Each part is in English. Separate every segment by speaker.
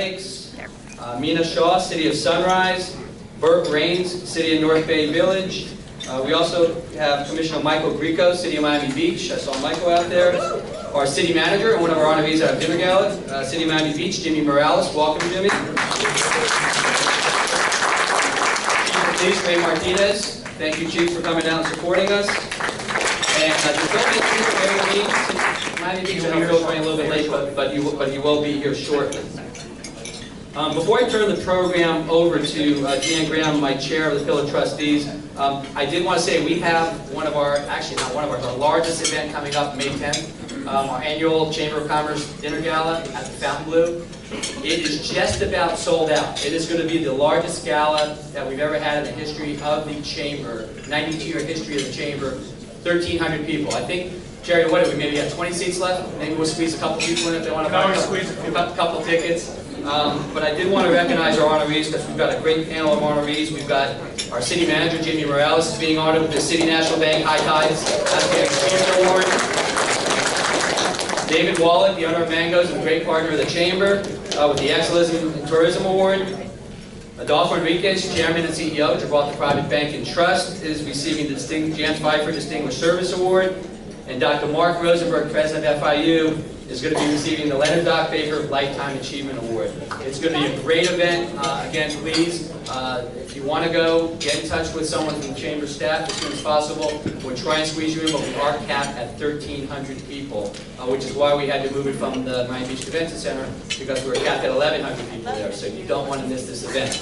Speaker 1: Lakes, Mina Shaw, City of Sunrise, Burke Rains, City of North Bay Village. We also have Commissioner Michael Grieco, City of Miami Beach. I saw Michael out there. Our city manager and one of our honorees at our dinner gala, City of Miami Beach, Jimmy Morales. Welcome, Jimmy. Chief of Police, Ray Martinez. Thank you, Chief, for coming out and supporting us. And the building chief of Miami Beach, Miami Beach, I know Phil's running a little bit late, but he will be here shortly. Before I turn the program over to Deanne Graham, my chair of the Pillar Trustees, I did want to say we have one of our, actually not one of our largest event coming up May 10th, our annual Chamber of Commerce Dinner Gala at the Fontainebleau. It is just about sold out. It is going to be the largest gala that we've ever had in the history of the Chamber, 92-year history of the Chamber, 1,300 people. I think, Jerry, what do we maybe have 20 seats left? Maybe we'll squeeze a couple people in if they want to buy a couple tickets. But I did want to recognize our honorees because we've got a great panel of honorees. We've got our city manager, Jimmy Morales, is being honored with the City National Bank High Tides Outstanding Chamber Award. David Wallach, the owner of Mangoes and great partner of the Chamber, with the Excellence in Tourism Award. Adolfo Enriquez, Chairman and CEO of Gibraltar Private Bank and Trust, is receiving the Jan Pfeiffer Distinguished Service Award. And Dr. Mark Rosenberg, President of FIU, is going to be receiving the Leonard Doc Baker Lifetime Achievement Award. It's going to be a great event. Again, please, if you want to go, get in touch with someone from the Chamber staff as soon as possible. We'll try and squeeze you in, but we are capped at 1,300 people, which is why we had to move it from the Miami Beach Convention Center, because we were capped at 1,100 people there, so you don't want to miss this event.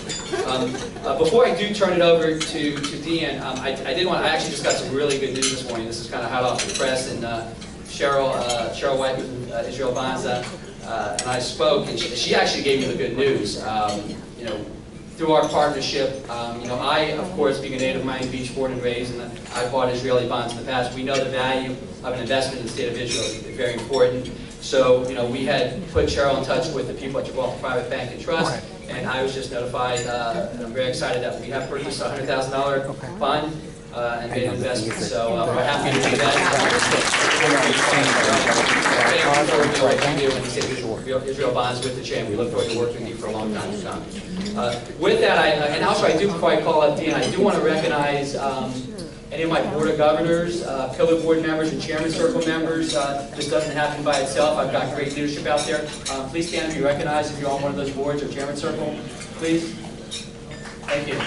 Speaker 1: Before I do turn it over to Deanne, I actually just got some really good news this morning. This is kind of hot off the press, and Cheryl White with Israel Banza and I spoke, and she actually gave me the good news. Through our partnership, I, of course, being a native of Miami Beach, born and raised, and I bought Israeli bonds in the past. We know the value of an investment in the state of Israel is very important. So, we had put Cheryl in touch with the people at Gibraltar Private Bank and Trust, and I was just notified, and I'm very excited that we have purchased a $100,000 bond. And made an investment, so we're happy to do that. Israel bonds with the Chamber. We look forward to working with you for a long time to come. With that, and also I do quite call out Dean. I do want to recognize any of my Board of Governors, Pillar Board members, and Chairman Circle members. This doesn't happen by itself. I've got great leadership out there. Please stand and be recognized if you're on one of those boards or Chairman Circle, please. Thank you.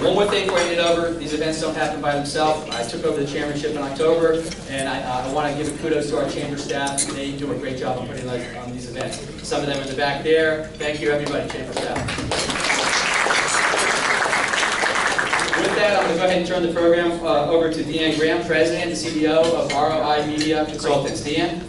Speaker 1: One more thing before I hand it over, these events don't happen by themselves. I took over the chairmanship in October, and I want to give a kudos to our chamber staff. They do a great job on putting on these events. Some of them in the back there. Thank you, everybody, chamber staff. With that, I'm going to go ahead and turn the program over to Deanne Graham, President and CEO of ROI Media Consultants. Deanne?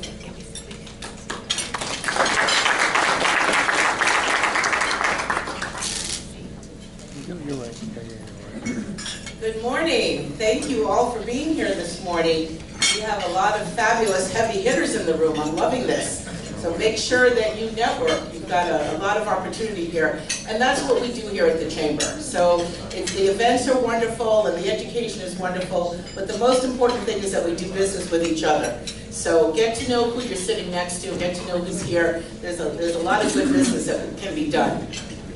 Speaker 2: Good morning. Thank you all for being here this morning. We have a lot of fabulous heavy hitters in the room. I'm loving this. So make sure that you network. You've got a lot of opportunity here. And that's what we do here at the Chamber. So the events are wonderful and the education is wonderful, but the most important thing is that we do business with each other. So get to know who you're sitting next to, get to know who's here. There's a lot of good business that can be done.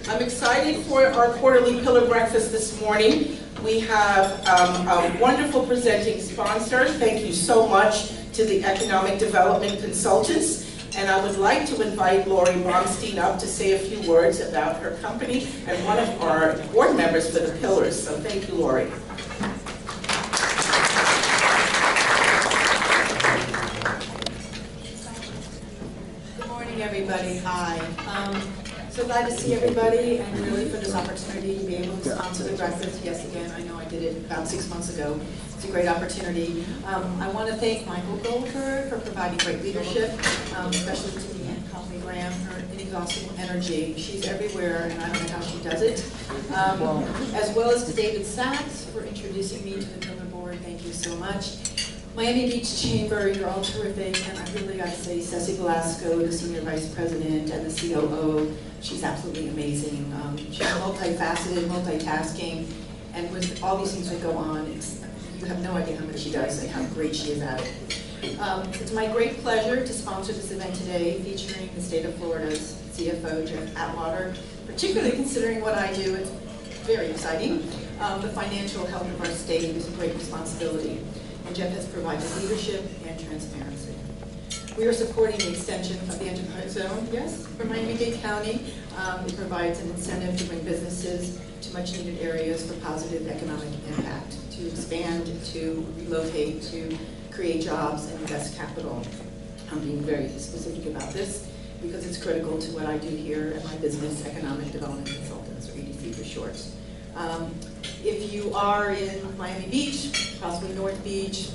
Speaker 2: I'm excited for our quarterly Pillar Breakfast this morning. We have a wonderful presenting sponsor. Thank you so much to the Economic Development Consultants. And I would like to invite Lori Baumstein up to say a few words about her company and one of our board members for the Pillars. So thank you, Lori.
Speaker 3: Good morning, everybody. Hi. So glad to see everybody, and really for this opportunity to be able to sponsor the breakfast. Yes, again, I know I did it about 6 months ago. It's a great opportunity. I want to thank Michael Goldberg for providing great leadership, especially to me and Conley Graham, her inexhaustible energy. She's everywhere, and I don't know how she does it. As well as to David Sachs for introducing me to the Pillar Board. Thank you so much. Miami Beach Chamber, you're all terrific, and I really got to say Ceci Velasco, the Senior Vice President and the COO, she's absolutely amazing. She's multifaceted, multitasking, and with all these things that go on, you have no idea how much she does and how great she is at it. It's my great pleasure to sponsor this event today featuring the state of Florida's CFO, Jeff Atwater. Particularly considering what I do, it's very exciting. The financial health of our state is a great responsibility, and Jeff has provided leadership and transparency. We are supporting the extension of the enterprise zone, yes, for Miami-Dade County. It provides an incentive to bring businesses to much-needed areas for positive economic impact, to expand, to relocate, to create jobs and invest capital. I'm being very specific about this because it's critical to what I do here at my business, Economic Development Consultants, or EDC for short. If you are in Miami Beach, possibly North Beach,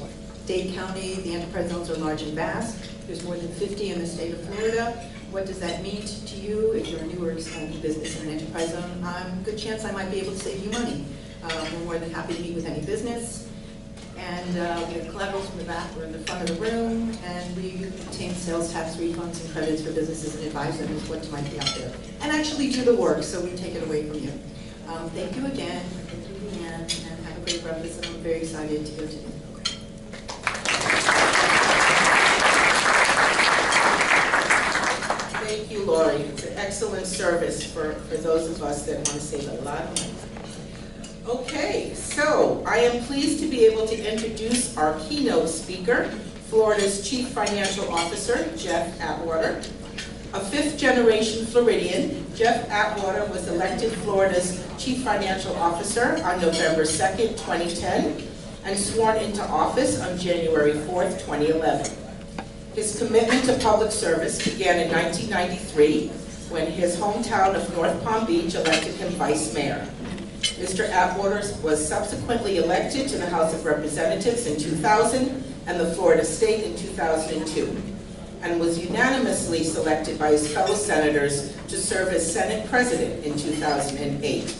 Speaker 3: Dade County, the enterprise zones are large and vast. There's more than 50 in the state of Florida. What does that mean to you if you're a new or expanding business in an enterprise zone? Good chance I might be able to save you money. We're more than happy to meet with any business. And we have collaterals from the back or in the front of the room, and we obtain sales tax refunds and credits for businesses and advise them as what might be out there. And actually do the work, so we take it away from you. Thank you again, and have a great breakfast, and I'm very excited to go to the program.
Speaker 2: Thank you, Lori. It's an excellent service for those of us that want to save a lot of money. Okay, so I am pleased to be able to introduce our keynote speaker, Florida's Chief Financial Officer, Jeff Atwater. A fifth-generation Floridian, Jeff Atwater was elected Florida's Chief Financial Officer on November 2nd, 2010, and sworn into office on January 4th, 2011. His commitment to public service began in 1993 when his hometown of North Palm Beach elected him vice mayor. Mr. Atwater was subsequently elected to the House of Representatives in 2000 and the Florida State in 2002, and was unanimously selected by his fellow senators to serve as Senate President in 2008.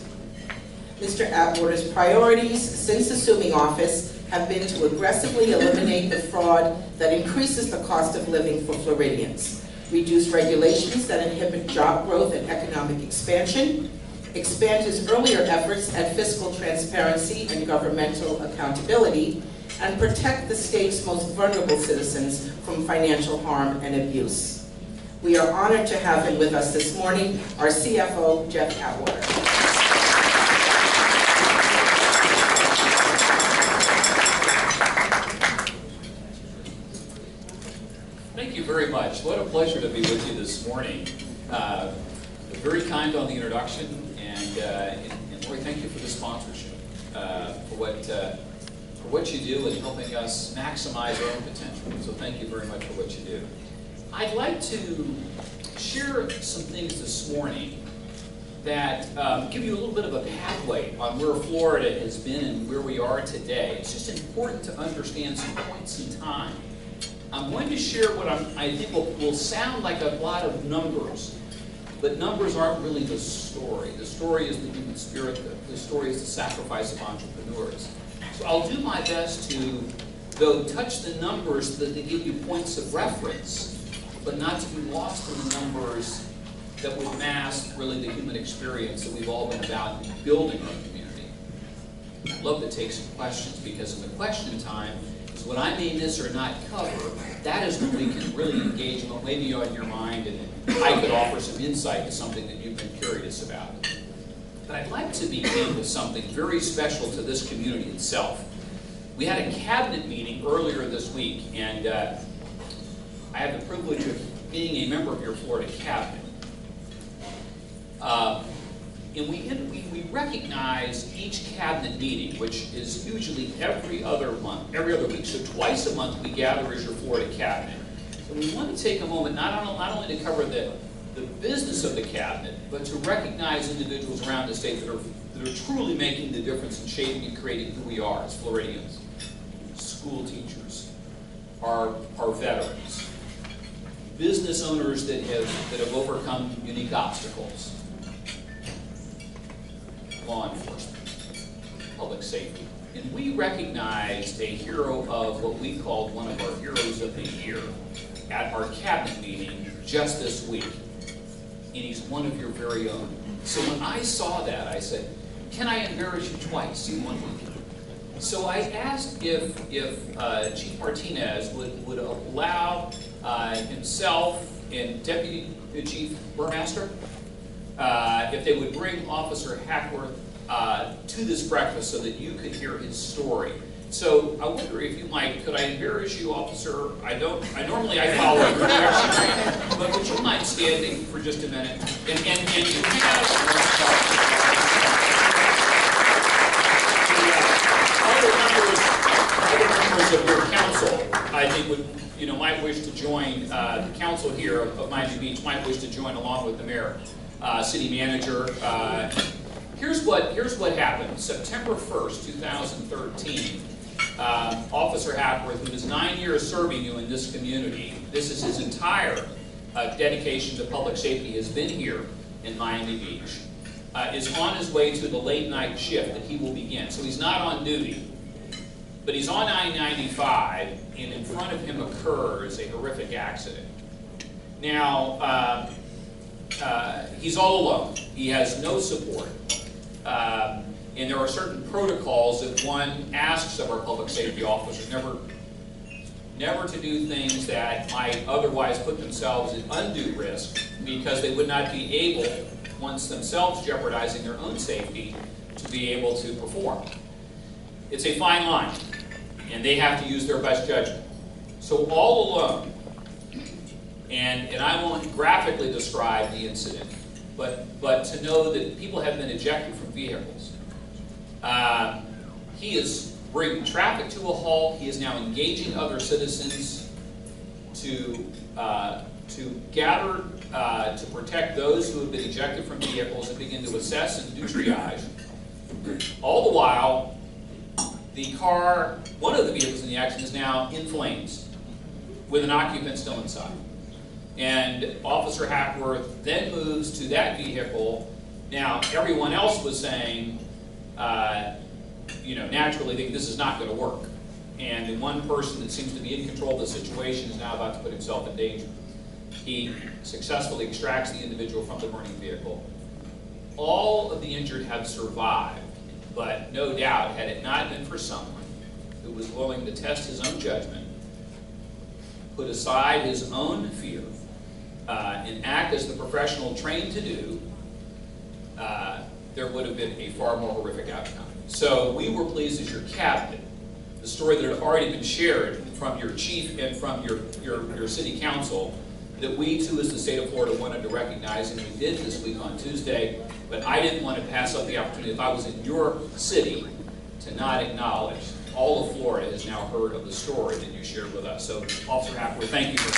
Speaker 2: Mr. Atwater's priorities since assuming office have been to aggressively eliminate the fraud that increases the cost of living for Floridians, reduce regulations that inhibit job growth and economic expansion, expand his earlier efforts at fiscal transparency and governmental accountability, and protect the state's most vulnerable citizens from financial harm and abuse. We are honored to have him with us this morning, our CFO, Jeff Atwater.
Speaker 4: Thank you very much. What a pleasure to be with you this morning. Very kind on the introduction, and Lori, thank you for the sponsorship, for what you do in helping us maximize our own potential. So thank you very much for what you do. I'd like to share some things this morning that give you a little bit of a pathway on where Florida has been and where we are today. It's just important to understand some points in time. I'm going to share what I think will sound like a lot of numbers, but numbers aren't really the story. The story is the human spirit. The story is the sacrifice of entrepreneurs. So I'll do my best to, though, touch the numbers so that they give you points of reference, but not to be lost in the numbers that would mask really the human experience that we've all been about in building our community. I'd love to take some questions, because in the question time is what I may miss or not cover. That is when we can really engage in what may be on your mind, and I could offer some insight to something that you've been curious about. But I'd like to begin with something very special to this community itself. We had a cabinet meeting earlier this week, and I have the privilege of being a member of your Florida cabinet. And we recognize each cabinet meeting, which is usually every other week. So twice a month we gather as your Florida cabinet. And we want to take a moment not only to cover the business of the cabinet, but to recognize individuals around the state that are truly making the difference in shaping and creating who we are as Floridians. School teachers, our veterans, business owners that have overcome unique obstacles, law enforcement, public safety. And we recognized a hero of what we called one of our heroes of the year at our cabinet meeting just this week. And he's one of your very own. So when I saw that, I said, can I embarrass you twice in 1 week? So I asked if Chief Martinez would allow himself and Deputy Chief Burmaster, if they would bring Officer Hackworth to this breakfast so that you could hear his story. So I wonder if you might, could I embarrass you, Officer? Normally I follow your direction, but would you mind standing for just a minute? And you have other members of your council, I think might wish to join, the council here of Miami Beach might wish to join along with the mayor, city manager. Here's what happened. September 1st, 2013, Officer Atwater, who is 9 years serving you in this community, this is his entire dedication to public safety, has been here in Miami Beach, is on his way to the late night shift that he will begin. So he's not on duty, but he's on I-95, and in front of him occurs a horrific accident. Now, he's all alone. He has no support. And there are certain protocols that one asks of our public safety officers, never to do things that might otherwise put themselves at undue risk, because they would not be able, once themselves jeopardizing their own safety, to be able to perform. It's a fine line, and they have to use their best judgment. So all alone, and I won't graphically describe the incident, but to know that people have been ejected from vehicles. He is bringing traffic to a halt. He is now engaging other citizens to gather, to protect those who have been ejected from vehicles and begin to assess and do triage. All the while, the car, one of the vehicles in the accident, is now in flames with an occupant still inside. And Officer Hackworth then moves to that vehicle. Now, everyone else was saying, naturally, this is not going to work. And the one person that seems to be in control of the situation is now about to put himself in danger. He successfully extracts the individual from the burning vehicle. All of the injured have survived, but no doubt, had it not been for someone who was willing to test his own judgment, put aside his own fear, and act as the professional trained to do, there would have been a far more horrific outcome. So we were pleased as your captain, the story that had already been shared from your chief and from your city council, that we too as the state of Florida wanted to recognize, and we did this week on Tuesday, but I didn't want to pass up the opportunity, if I was in your city, to not acknowledge all of Florida has now heard of the story that you shared with us. So Officer Hackworth, thank you for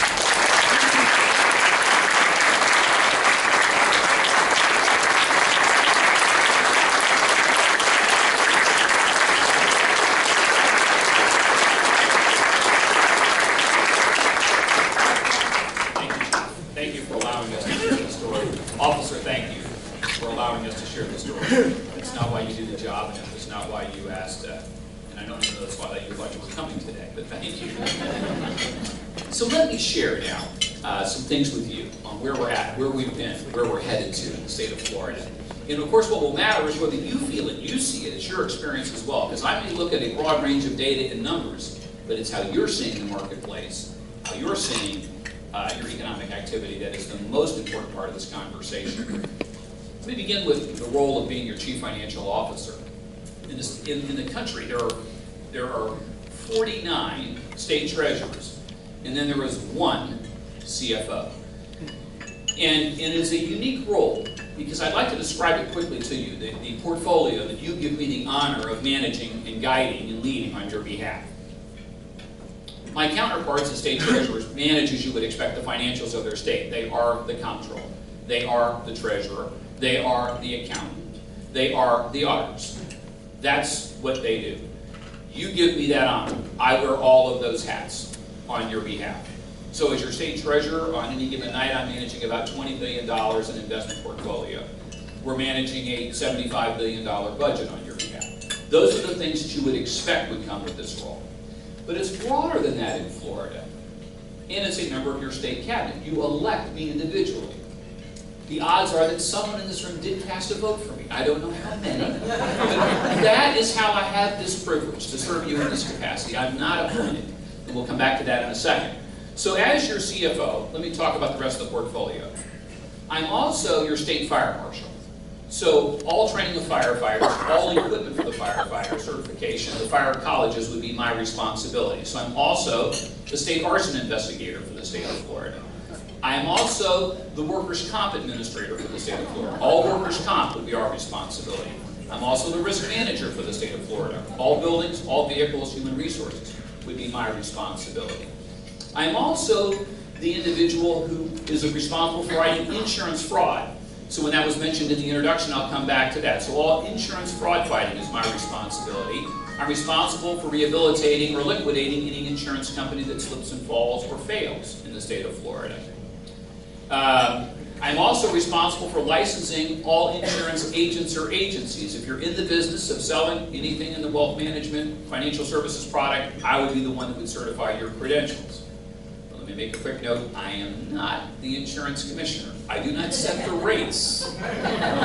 Speaker 4: It's not why you do the job, and it's not why you asked, and I don't know that's why you thought you were coming today, but thank you. So let me share now some things with you on where we're at, where we've been, where we're headed to in the state of Florida. And of course what will matter is whether you feel it, you see it, it's your experience as well, because I may look at a broad range of data and numbers, but it's how you're seeing the marketplace, how you're seeing your economic activity that is the most important part of this conversation. Let me begin with the role of being your chief financial officer. In the country, there are 49 state treasurers, and then there is one CFO. And it's a unique role, because I'd like to describe it quickly to you, the portfolio that you give me the honor of managing and guiding and leading on your behalf. My counterparts as state treasurers manage, as you would expect, the financials of their state. They are the comptroller. They are the treasurer. They are the accountant. They are the auditors. That's what they do. You give me that honor. I wear all of those hats on your behalf. So as your state treasurer, on any given night, I'm managing about $20 billion in investment portfolio. We're managing a $75 billion budget on your behalf. Those are the things that you would expect would come with this role. But it's broader than that in Florida. And it's a member of your state cabinet. You elect me individually. the odds are that someone in this room did cast a vote for me. I don't know how many. But that is how I have this privilege to serve you in this capacity. I'm not appointed. And we'll come back to that in a second. So as your CFO, let me talk about the rest of the portfolio. I'm also your state fire marshal. So all training of firefighters, all equipment for the firefighter certification, the fire colleges would be my responsibility. So I'm also the state arson investigator for the state of Florida. I am also the workers' comp administrator for the state of Florida. All workers' comp would be our responsibility. I'm also the risk manager for the state of Florida. All buildings, all vehicles, human resources would be my responsibility. I'm also the individual who is responsible for fighting insurance fraud. So when that was mentioned in the introduction, I'll come back to that. So all insurance fraud fighting is my responsibility. I'm responsible for rehabilitating or liquidating any insurance company that slips and falls or fails in the state of Florida. I'm also responsible for licensing all insurance agents or agencies. If you're in the business of selling anything in the wealth management, financial services product, I would be the one that would certify your credentials. But let me make a quick note, I am not the insurance commissioner. I do not set the rates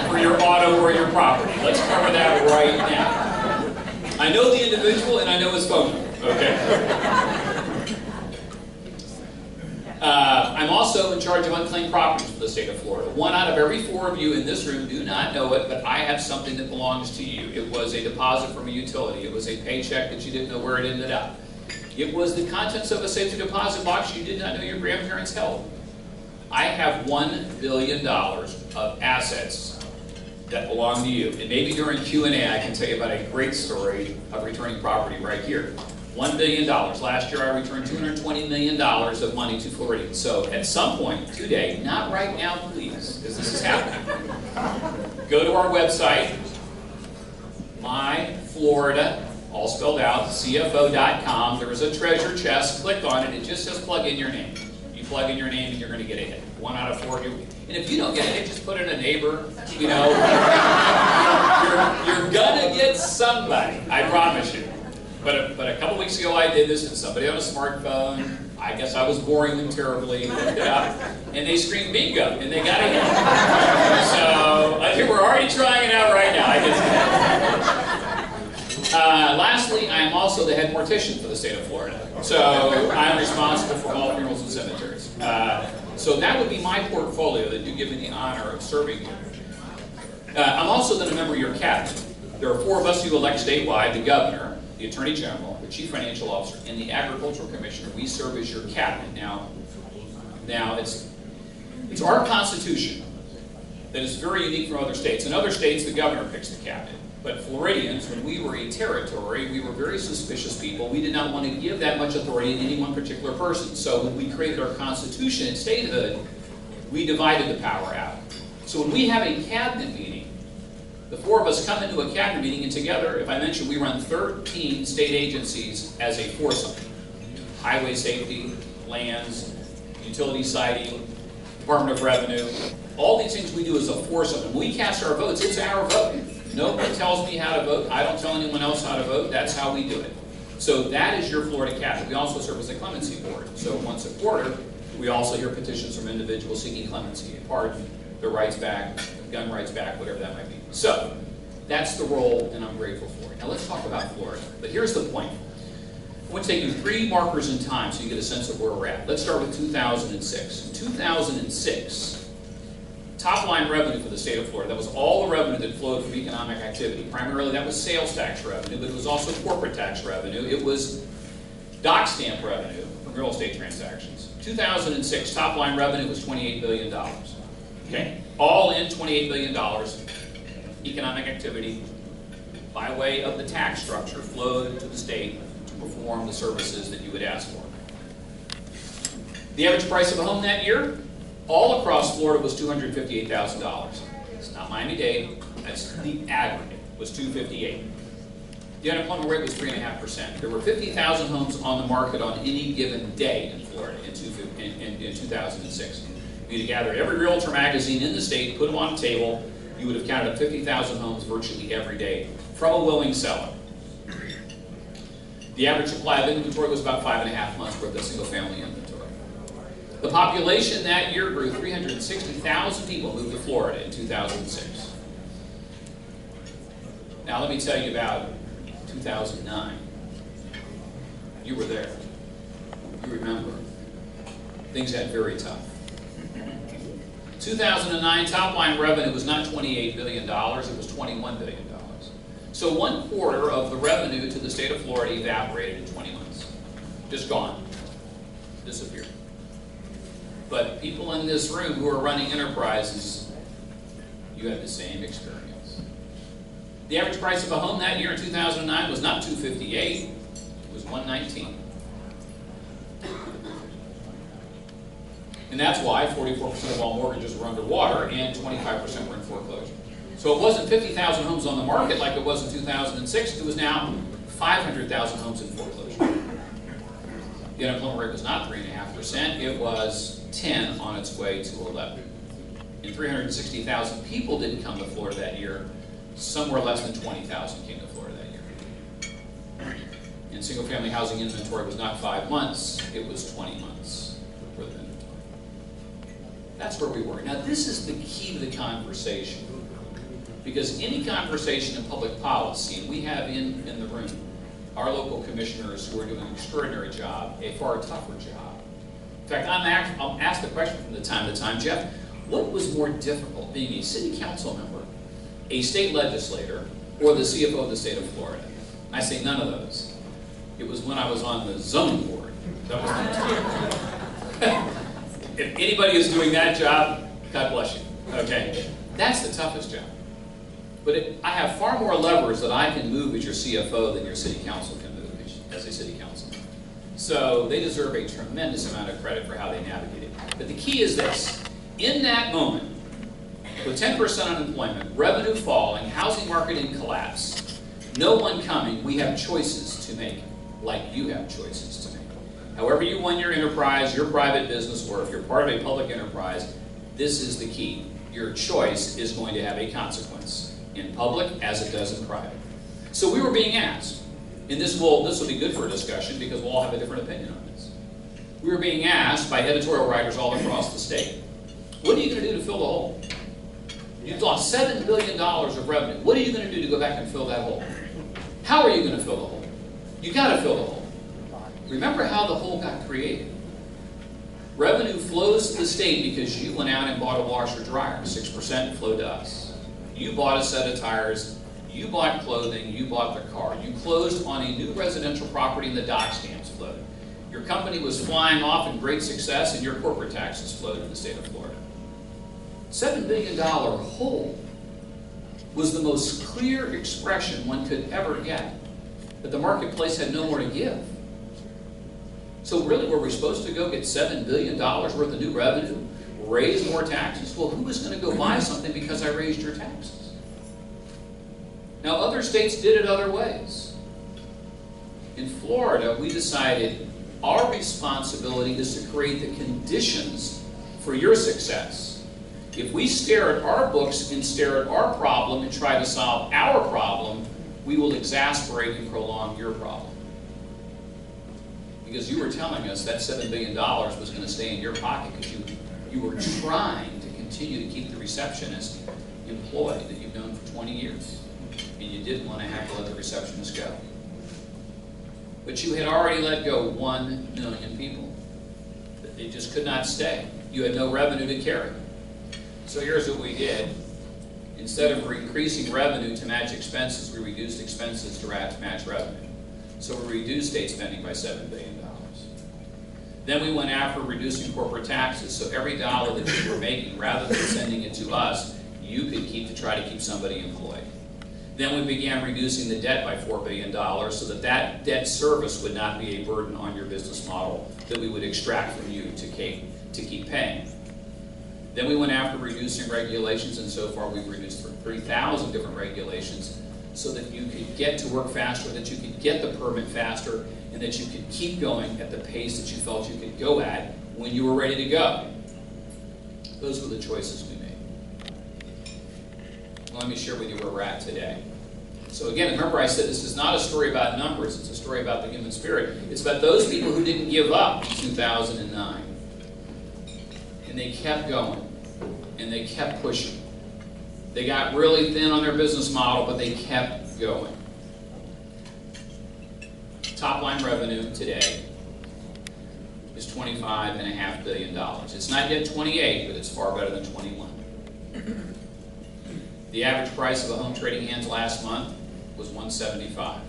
Speaker 4: for your auto or your property. Let's cover that right now. I know the individual and I know his phone number, okay? I'm also in charge of unclaimed properties for the state of Florida. 1 out of every 4 of you in this room do not know it, but I have something that belongs to you. It was a deposit from a utility. It was a paycheck that you didn't know where it ended up. It was the contents of a safety deposit box you did not know your grandparents held. I have $1 billion of assets that belong to you. And maybe during Q&A I can tell you about a great story of returning property right here. $1 billion. Last year I returned $220 million of money to Floridians. So at some point today, not right now please, because this is happening, go to our website, myflorida, all spelled out, CFO.com. There is a treasure chest. Click on it. It just says plug in your name. You plug in your name and you're going to get a hit. 1 out of 4 of you. And if you don't get a hit, just put in a neighbor. You know, you're going to get somebody. I promise you. But a couple weeks ago I did this and somebody on a smartphone, I guess I was boring them terribly, looked it up, and they screamed bingo, and they got it. So I think we're already trying it out right now. I can lastly, I am also the head mortician for the state of Florida. So I'm responsible for all funerals and cemeteries. So that would be my portfolio that you give me the honor of serving you. I'm also then a member of your cabinet. There are 4 of us who elect statewide, the governor, the Attorney General, the Chief Financial Officer, and the Agricultural Commissioner. We serve as your cabinet. Now it's our Constitution that is very unique from other states. In other states, the governor picks the cabinet. But Floridians, when we were a territory, we were very suspicious people. We did not want to give that much authority to any one particular person. So when we created our Constitution and statehood, we divided the power out. So when we have a cabinet meeting, the 4 of us come into a cabinet meeting, and together, if I mention, we run 13 state agencies as a foursome. Highway safety, lands, utility siting, Department of Revenue. All these things we do as a foursome. When we cast our votes, it's our vote. Nobody tells me how to vote. I don't tell anyone else how to vote. That's how we do it. So that is your Florida cabinet. We also serve as a clemency board. So once a quarter, we also hear petitions from individuals seeking clemency, pardon, their rights back, gun rights back, whatever that might be. So, that's the role, and I'm grateful for it. Now let's talk about Florida. But here's the point. I want to take you 3 markers in time so you get a sense of where we're at. Let's start with 2006. In 2006, top line revenue for the state of Florida, that was all the revenue that flowed from economic activity. Primarily that was sales tax revenue, but it was also corporate tax revenue. It was dock stamp revenue from real estate transactions. 2006, top line revenue was $28 billion. Okay? All in $28 billion. Economic activity by way of the tax structure flowed to the state to perform the services that you would ask for. The average price of a home that year, all across Florida, was $258,000. It's not Miami-Dade, that's the aggregate, was $258,000. The unemployment rate was 3.5%. There were 50,000 homes on the market on any given day in Florida in 2006. If you'd gathered every realtor magazine in the state, put them on a table, you would have counted up 50,000 homes virtually every day from a willing seller. The average supply of inventory was about 5.5 months worth of single-family inventory. The population that year grew. 360,000 people moved to Florida in 2006. Now let me tell you about 2009. You were there. You remember. Things got very tough. 2009 top line revenue was not $28 billion, it was $21 billion. So 1/4 of the revenue to the state of Florida evaporated in 20 months. Just gone. Disappeared. But people in this room who are running enterprises, you had the same experience. The average price of a home that year in 2009 was not $258, it was $119. And that's why 44% of all mortgages were underwater and 25% were in foreclosure. So it wasn't 50,000 homes on the market like it was in 2006, it was now 500,000 homes in foreclosure. The unemployment rate was not 3.5%, it was 10 on its way to 11. And 360,000 people didn't come to Florida that year, somewhere less than 20,000 came to Florida that year. And single family housing inventory was not 5 months, it was 20 months for the inventory. That's where we were. Now this is the key to the conversation. Because any conversation in public policy, and we have in the room our local commissioners who are doing an extraordinary job, a far tougher job. In fact, I'm asked the question from time to time, Jeff, what was more difficult, being a city council member, a state legislator, or the CFO of the state of Florida? And I say none of those. It was when I was on the zoning board. That was the time. If anybody is doing that job, God bless you. Okay? That's the toughest job. But I have far more levers that I can move as your CFO than your city council can move as a city council. So they deserve a tremendous amount of credit for how they navigate it. But the key is this. In that moment, with 10% unemployment, revenue falling, housing market in collapse, no one coming, we have choices to make, like you have choices to make. However you run your enterprise, your private business, or if you're part of a public enterprise, this is the key. Your choice is going to have a consequence. In public as it does in private. So we were being asked, and this will be good for a discussion because we'll all have a different opinion on this. We were being asked by editorial writers all across the state, what are you going to do to fill the hole? You've lost $7 billion of revenue. What are you going to do to go back and fill that hole? How are you going to fill the hole? You got to fill the hole. Remember how the hole got created. Revenue flows to the state because you went out and bought a washer dryer. 6% flowed to us. You bought a set of tires, you bought clothing, you bought the car. You closed on a new residential property and the dock stamps flowed. Your company was flying off in great success and your corporate taxes flowed in the state of Florida. $7 billion hole was the most clear expression one could ever get that the marketplace had no more to give. So really were we supposed to go get $7 billion worth of new revenue? Raise more taxes? Well, who is going to go buy something because I raised your taxes? Now, other states did it other ways. In Florida, we decided our responsibility is to create the conditions for your success. If we stare at our books and stare at our problem and try to solve our problem, we will exasperate and prolong your problem. Because you were telling us that $7 billion was going to stay in your pocket because you were trying to continue to keep the receptionist employed that you've known for 20 years. And you didn't want to have to let the receptionist go. But you had already let go 1 million people. They just could not stay. You had no revenue to carry. So here's what we did. Instead of increasing revenue to match expenses, we reduced expenses to match revenue. So we reduced state spending by $7 billion. Then we went after reducing corporate taxes, so every dollar that you were making, rather than sending it to us, you could keep to try to keep somebody employed. Then we began reducing the debt by $4 billion so that that debt service would not be a burden on your business model that we would extract from you to keep paying. Then we went after reducing regulations, and so far we've reduced 3,000 different regulations so that you could get to work faster, that you could get the permit faster, and that you could keep going at the pace that you felt you could go at when you were ready to go. Those were the choices we made. Let me share with you where we're at today. So again, remember I said this is not a story about numbers, it's a story about the human spirit. It's about those people who didn't give up in 2009. And they kept going, and they kept pushing. They got really thin on their business model, but they kept going. Top line revenue today is $25.5 billion. It's not yet 28, but it's far better than 21. The average price of a home trading hands last month was $175.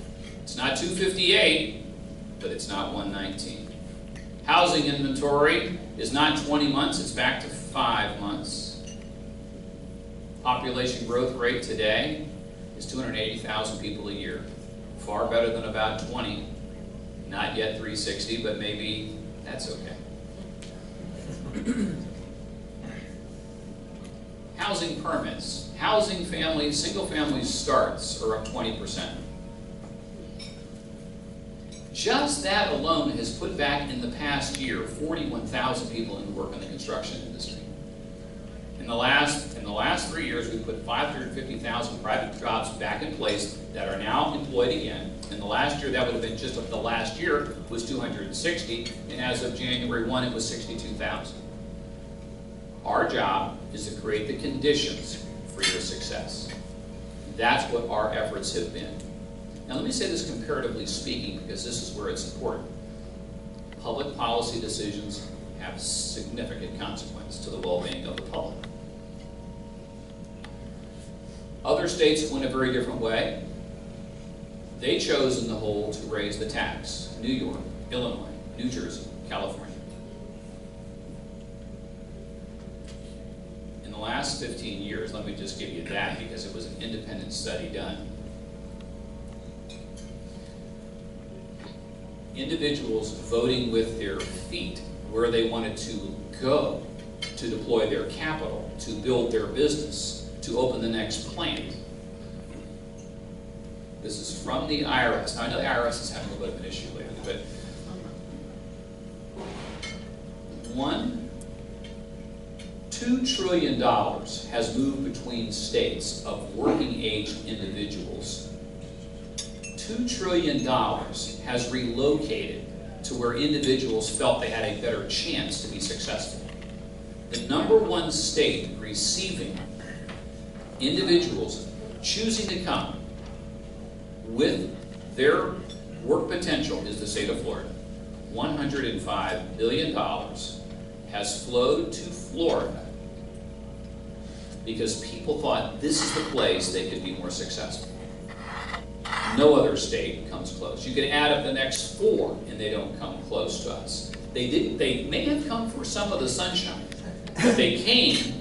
Speaker 4: It's not $258, but it's not $119. Housing inventory is not 20 months, it's back to 5 months. Population growth rate today is 280,000 people a year. Far better than about 20. Not yet 360, but maybe that's okay. Housing permits. Housing families, single family starts are up 20%. Just that alone has put back in the past year 41,000 people into work in the construction industry. In the last 3 years, we've put 550,000 private jobs back in place that are now employed again. In the last year, that would have been just the last year was 260, and as of January 1, it was 62,000. Our job is to create the conditions for your success. That's what our efforts have been. Now let me say this comparatively speaking, because this is where it's important. Public policy decisions have significant consequence to the well-being of the public. Other states went a very different way. They chose in the whole to raise the tax. New York, Illinois, New Jersey, California. In the last 15 years, let me just give you that because it was an independent study done. Individuals voting with their feet where they wanted to go to deploy their capital, to build their business, to open the next plant. This is from the IRS. Now, I know the IRS is having a bit of an issue lately, but $2 trillion has moved between states of working age individuals. $2 trillion has relocated to where individuals felt they had a better chance to be successful. The #1 state receiving individuals choosing to come with their work potential is the state of Florida. $105 billion has flowed to Florida because people thought this is the place they could be more successful. No other state comes close. You can add up the next 4 and they don't come close to us. They may have come for some of the sunshine, but they came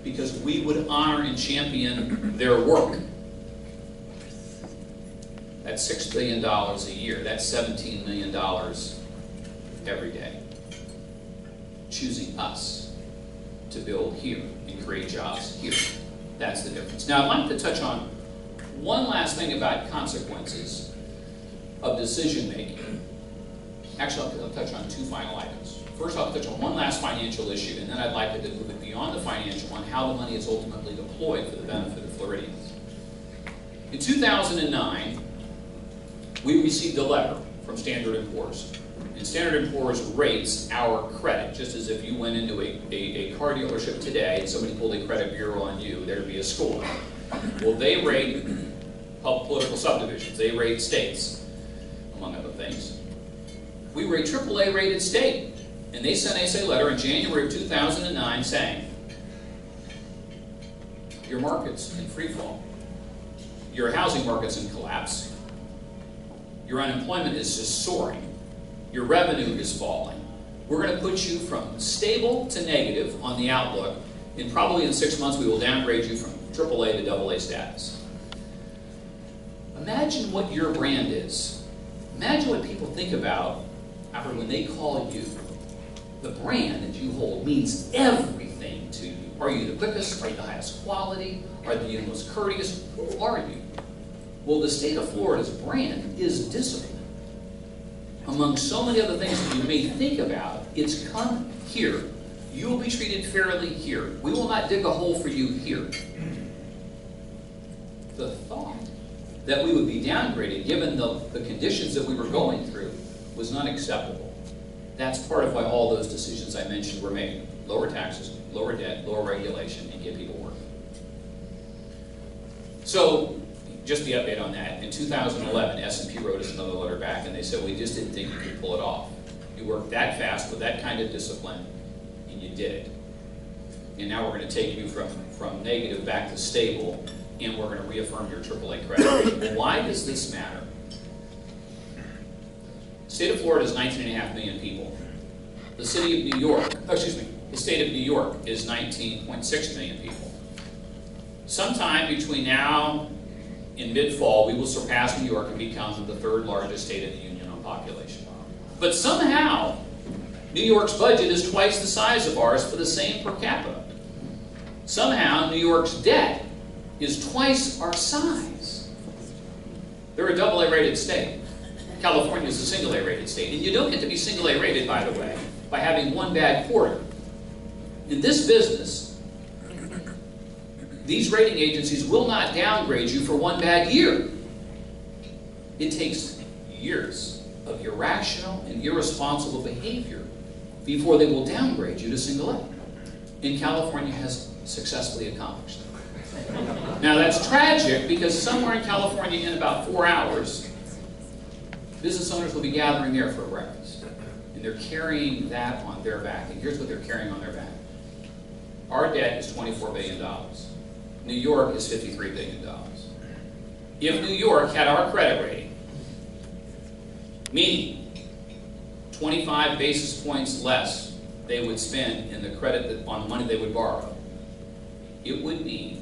Speaker 4: because we would honor and champion their work. That's $6 billion a year. That's $17 million every day. Choosing us to build here and create jobs here. That's the difference. Now, I'd like to touch on one last thing about consequences of decision making. Actually, I'll touch on 2 final items. First, I'll touch on one last financial issue, and then I'd like to move it beyond the financial on how the money is ultimately deployed for the benefit of Floridians. In 2009, we received a letter from Standard & Poor's. And Standard & Poor's rates our credit, just as if you went into a car dealership today and somebody pulled a credit bureau on you, there'd be a score. Well, they rate political subdivisions. They rate states, among other things. We rate AAA rated state. And they sent us a letter in January of 2009 saying, your market's in free fall. Your housing market's in collapse. Your unemployment is just soaring. Your revenue is falling. We're going to put you from stable to negative on the outlook, and probably in 6 months we will downgrade you from AAA to AA status. Imagine what your brand is. Imagine what people think about when they call you. The brand that you hold means everything to you. Are you the quickest? Are you the highest quality? Are you the most courteous? Who are you? Well, the state of Florida's brand is discipline. Among so many other things that you may think about, it's come here. You will be treated fairly here. We will not dig a hole for you here. The thought that we would be downgraded, given the conditions that we were going through, was not acceptable. That's part of why all those decisions I mentioned were made. lower taxes, lower debt, lower regulation, and get people work. So, just the update on that. In 2011, S&P wrote us another letter back, and they said, we just didn't think you could pull it off. You worked that fast with that kind of discipline, and you did it. And now we're going to take you from negative back to stable, and we're going to reaffirm your AAA credit. Why does this matter? The state of Florida is 19.5 million people. The city of New York, the state of New York is 19.6 million people. Sometime between now and mid-fall, we will surpass New York and become the third largest state in the union on population. But somehow, New York's budget is twice the size of ours for the same per capita. Somehow, New York's debt is twice our size. They're a AA rated state. California is a single A rated state. And you don't get to be single A rated, by the way, by having one bad quarter. In this business, these rating agencies will not downgrade you for one bad year. It takes years of irrational and irresponsible behavior before they will downgrade you to single A. And California has successfully accomplished that. Now that's tragic because somewhere in California in about 4 hours, business owners will be gathering there for breakfast. And they're carrying that on their back. And here's what they're carrying on their back. Our debt is $24 billion. New York is $53 billion. If New York had our credit rating, meaning 25 basis points less they would spend in the credit on the money they would borrow, it would mean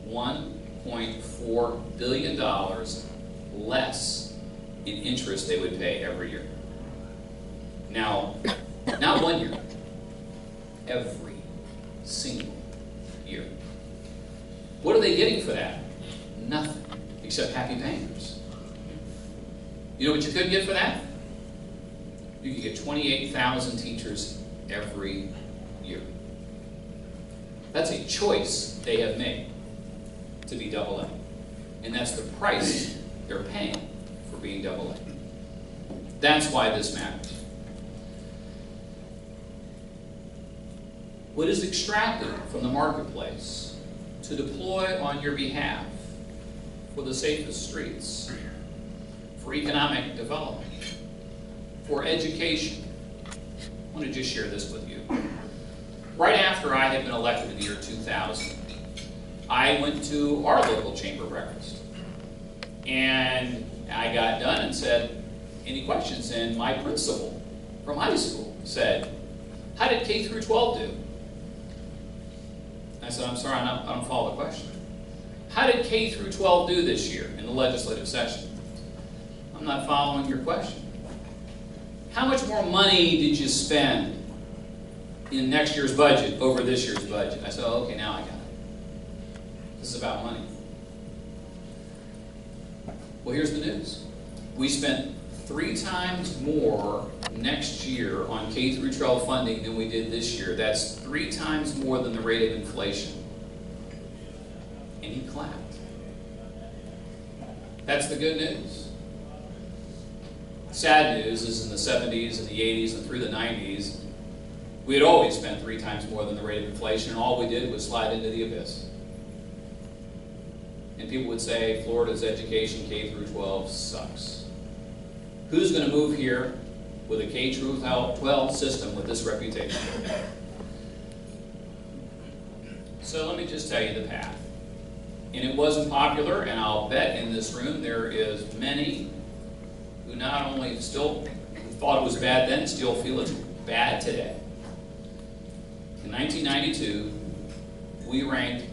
Speaker 4: $1.4 billion less in interest they would pay every year. Now, not 1 year, every single year. What are they getting for that? Nothing, except happy payers. You know what you could get for that? You could get 28,000 teachers every year. That's a choice they have made to be AA. And that's the price they're paying for being AA. That's why this matters. What is extracted from the marketplace to deploy on your behalf for the safest streets, for economic development, for education. I want to just share this with you. Right after I had been elected in the year 2000, I went to our local chamber breakfast. And I got done and said, any questions? And my principal from high school said, how did K through 12 do? I said, I'm sorry, I don't follow the question. How did K through 12 do this year in the legislative session? I'm not following your question. How much more money did you spend in next year's budget over this year's budget? I said, oh, okay, now I got it. This is about money. Well, here's the news. We spent 3 times more next year on K through 12 funding than we did this year. That's 3 times more than the rate of inflation. And he clapped. That's the good news. Sad news is in the 70s and the 80s and through the 90s, we had always spent 3 times more than the rate of inflation, and all we did was slide into the abyss. And people would say, Florida's education, K through 12, sucks. Who's going to move here with a K through 12 system with this reputation? So let me just tell you the path. And it wasn't popular, and I'll bet in this room there is many who not only still thought it was bad then, still feel it's bad today. In 1992, we ranked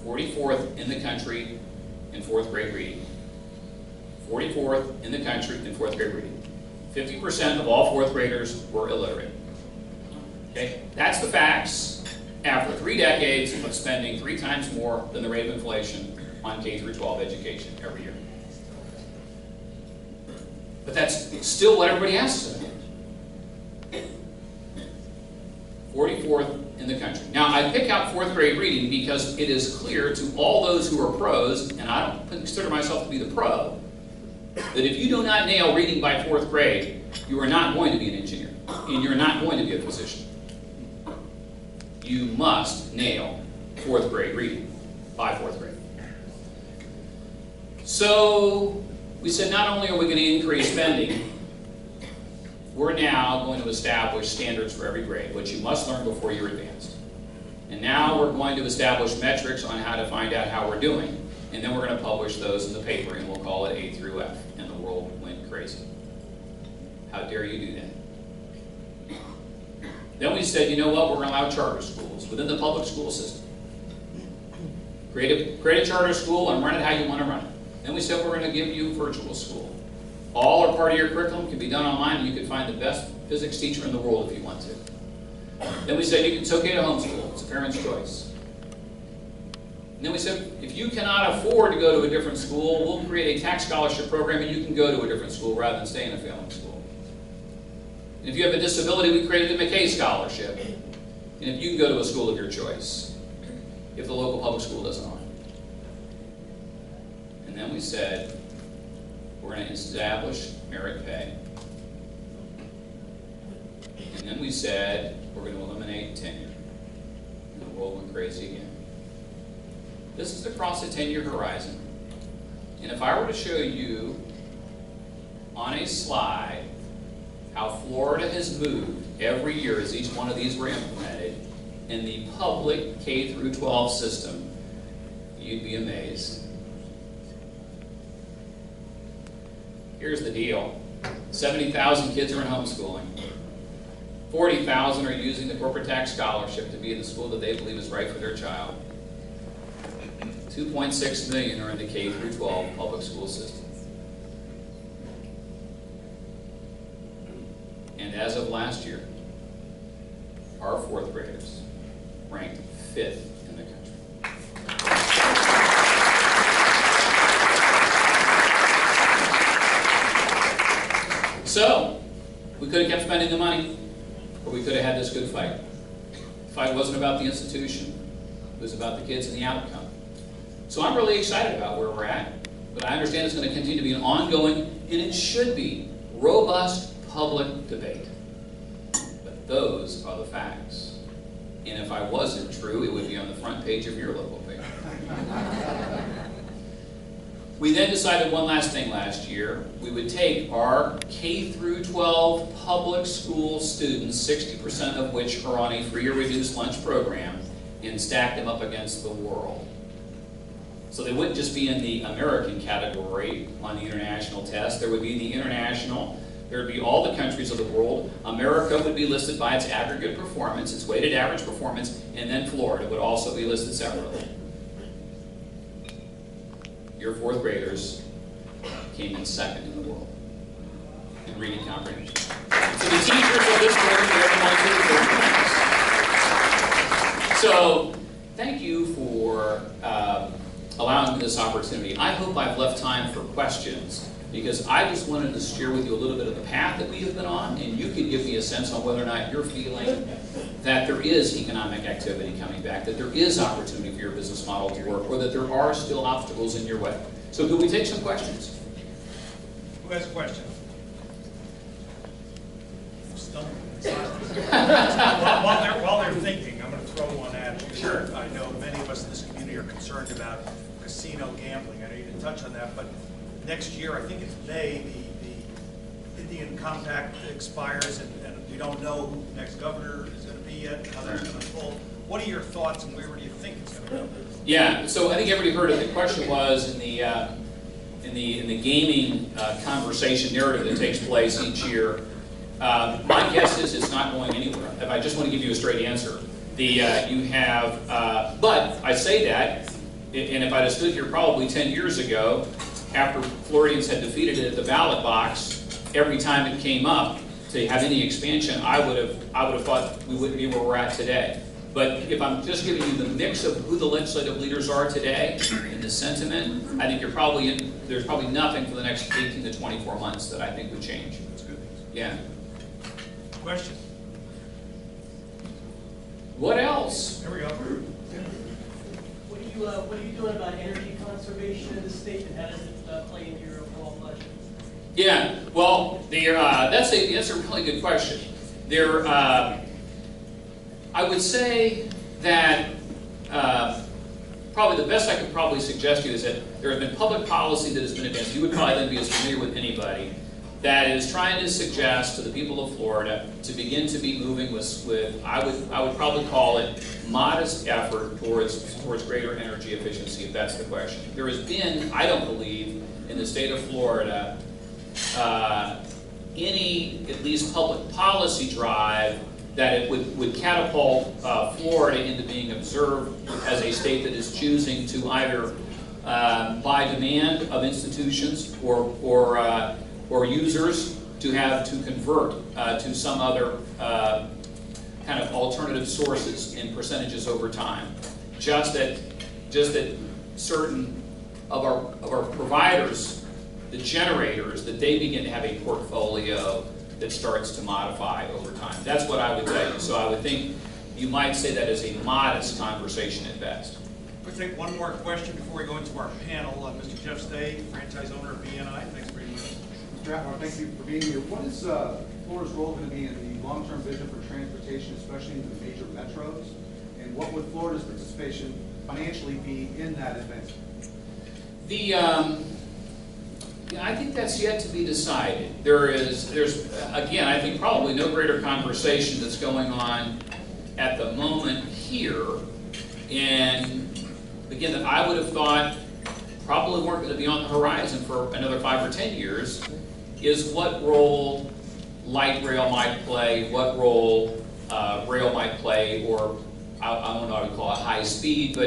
Speaker 4: 44th in the country in 4th grade reading. 44th in the country in 4th grade reading. 50% of all 4th graders were illiterate. Okay? That's the facts after 3 decades of spending 3 times more than the rate of inflation on K through 12 education every year. But that's still what everybody asks of me. 44th in the country. Now, I pick out 4th grade reading because it is clear to all those who are pros, and I don't consider myself to be the pro, that if you do not nail reading by 4th grade, you are not going to be an engineer, and you're not going to be a physician. you must nail 4th grade reading by 4th grade. So we said not only are we going to increase spending, we're now going to establish standards for every grade, which you must learn before you're advanced. And now we're going to establish metrics on how to find out how we're doing. And then we're going to publish those in the paper, and we'll call it A through F. And the world went crazy. How dare you do that? Then we said, you know what, we're going to allow charter schools within the public school system. Create a charter school and run it how you want to run it. Then we said we're going to give you virtual school. All or part of your curriculum can be done online, and you can find the best physics teacher in the world if you want to. Then we said it's okay to homeschool. It's a parent's choice. And then we said, if you cannot afford to go to a different school, we'll create a tax scholarship program and you can go to a different school rather than stay in a failing school. And if you have a disability, we created the McKay Scholarship. And if you can go to a school of your choice, if the local public school doesn't offer. And then we said, we're going to establish merit pay. And then we said, we're going to eliminate tenure. And the world went crazy again. This is across a 10-year horizon. And if I were to show you on a slide how Florida has moved every year as each one of these were implemented in the public K through 12 system, you'd be amazed. Here's the deal. 70,000 kids are in homeschooling. 40,000 are using the corporate tax scholarship to be in the school that they believe is right for their child. 2.6 million are in the K through 12 public school system. And as of last year, our 4th graders ranked 5th in the country. So, we could have kept spending the money, or we could have had this good fight. The fight wasn't about the institution, it was about the kids and the outcome. So I'm really excited about where we're at, but I understand it's going to continue to be an ongoing, and it should be, robust public debate. But those are the facts. And if I wasn't true, it would be on the front page of your local paper. We then decided one last thing last year. We would take our K through 12 public school students, 60% of which are on a free or reduced lunch program, and stack them up against the world. So they wouldn't just be in the American category on the international test. There would be the international. There would be all the countries of the world. America would be listed by its aggregate performance, its weighted average performance, and then Florida would also be listed separately. Your 4th graders came in 2nd in the world in reading comprehension. So the teachers of this room, so thank you for allowing me this opportunity. I hope I've left time for questions, because I just wanted to share with you a little bit of the path that we have been on, and you could give me a sense on whether or not you're feeling that there is economic activity coming back, that there is opportunity for your business model to work, or that there are still obstacles in your way. So could we take some questions?
Speaker 5: Who has a question? While they're thinking, I'm going to throw one at you.
Speaker 4: Sure.
Speaker 5: I know many of us in this community are concerned about casino gambling. I know you didn't touch on that, but next year, I think it's May, the Indian Compact expires, and we don't know who the next governor is going to be yet, how that's going to unfold. What are your thoughts, and where do you think it's going to go?
Speaker 4: Yeah, so I think everybody heard it. The question was in the gaming conversation narrative that takes place each year. My guess is it's not going anywhere. If I just want to give you a straight answer, but I say that, and if I'd have stood here probably 10 years ago, after Floridians had defeated it at the ballot box, every time it came up to have any expansion, I would have thought we wouldn't be where we're at today. But if I'm just giving you the mix of who the legislative leaders are today and the sentiment, I think there's probably nothing for the next 18 to 24 months that I think would change.
Speaker 5: That's good.
Speaker 4: Yeah.
Speaker 5: Question?
Speaker 4: What else?
Speaker 5: There we go.
Speaker 6: What are you doing about energy conservation in the state, and how does it play into your overall budget?
Speaker 4: Yeah, well, that's a really good question. I would say that probably the best I could probably suggest to you is that there has been public policy that has been advanced. You would probably then be as familiar with anybody that is trying to suggest to the people of Florida to begin to be moving with I would probably call it modest effort towards greater energy efficiency, if that's the question. There has been, I don't believe, in the state of Florida, any at least public policy drive that it would catapult Florida into being observed as a state that is choosing to either by demand of institutions or users to have to convert to some other kind of alternative sources in percentages over time. Just that certain of our providers, the generators, that they begin to have a portfolio that starts to modify over time. That's what I would tell you. So I would think you might say that is a modest conversation at best.
Speaker 5: We'll take one more question before we go into our panel. Mr. Jeff Stay, franchise owner of BNI. Thanks for being with us.
Speaker 7: Mr. Atwater, thank you for being here. What is Florida's role going to be in the long-term vision for transportation, especially in the major metros? And what would Florida's participation financially be in that advancement?
Speaker 4: I think that's yet to be decided. There's again, I think probably no greater conversation that's going on at the moment here, and again, that I would have thought probably weren't going to be on the horizon for another 5 or 10 years, is what role light rail might play, what role rail might play, or I don't know how to call it high speed,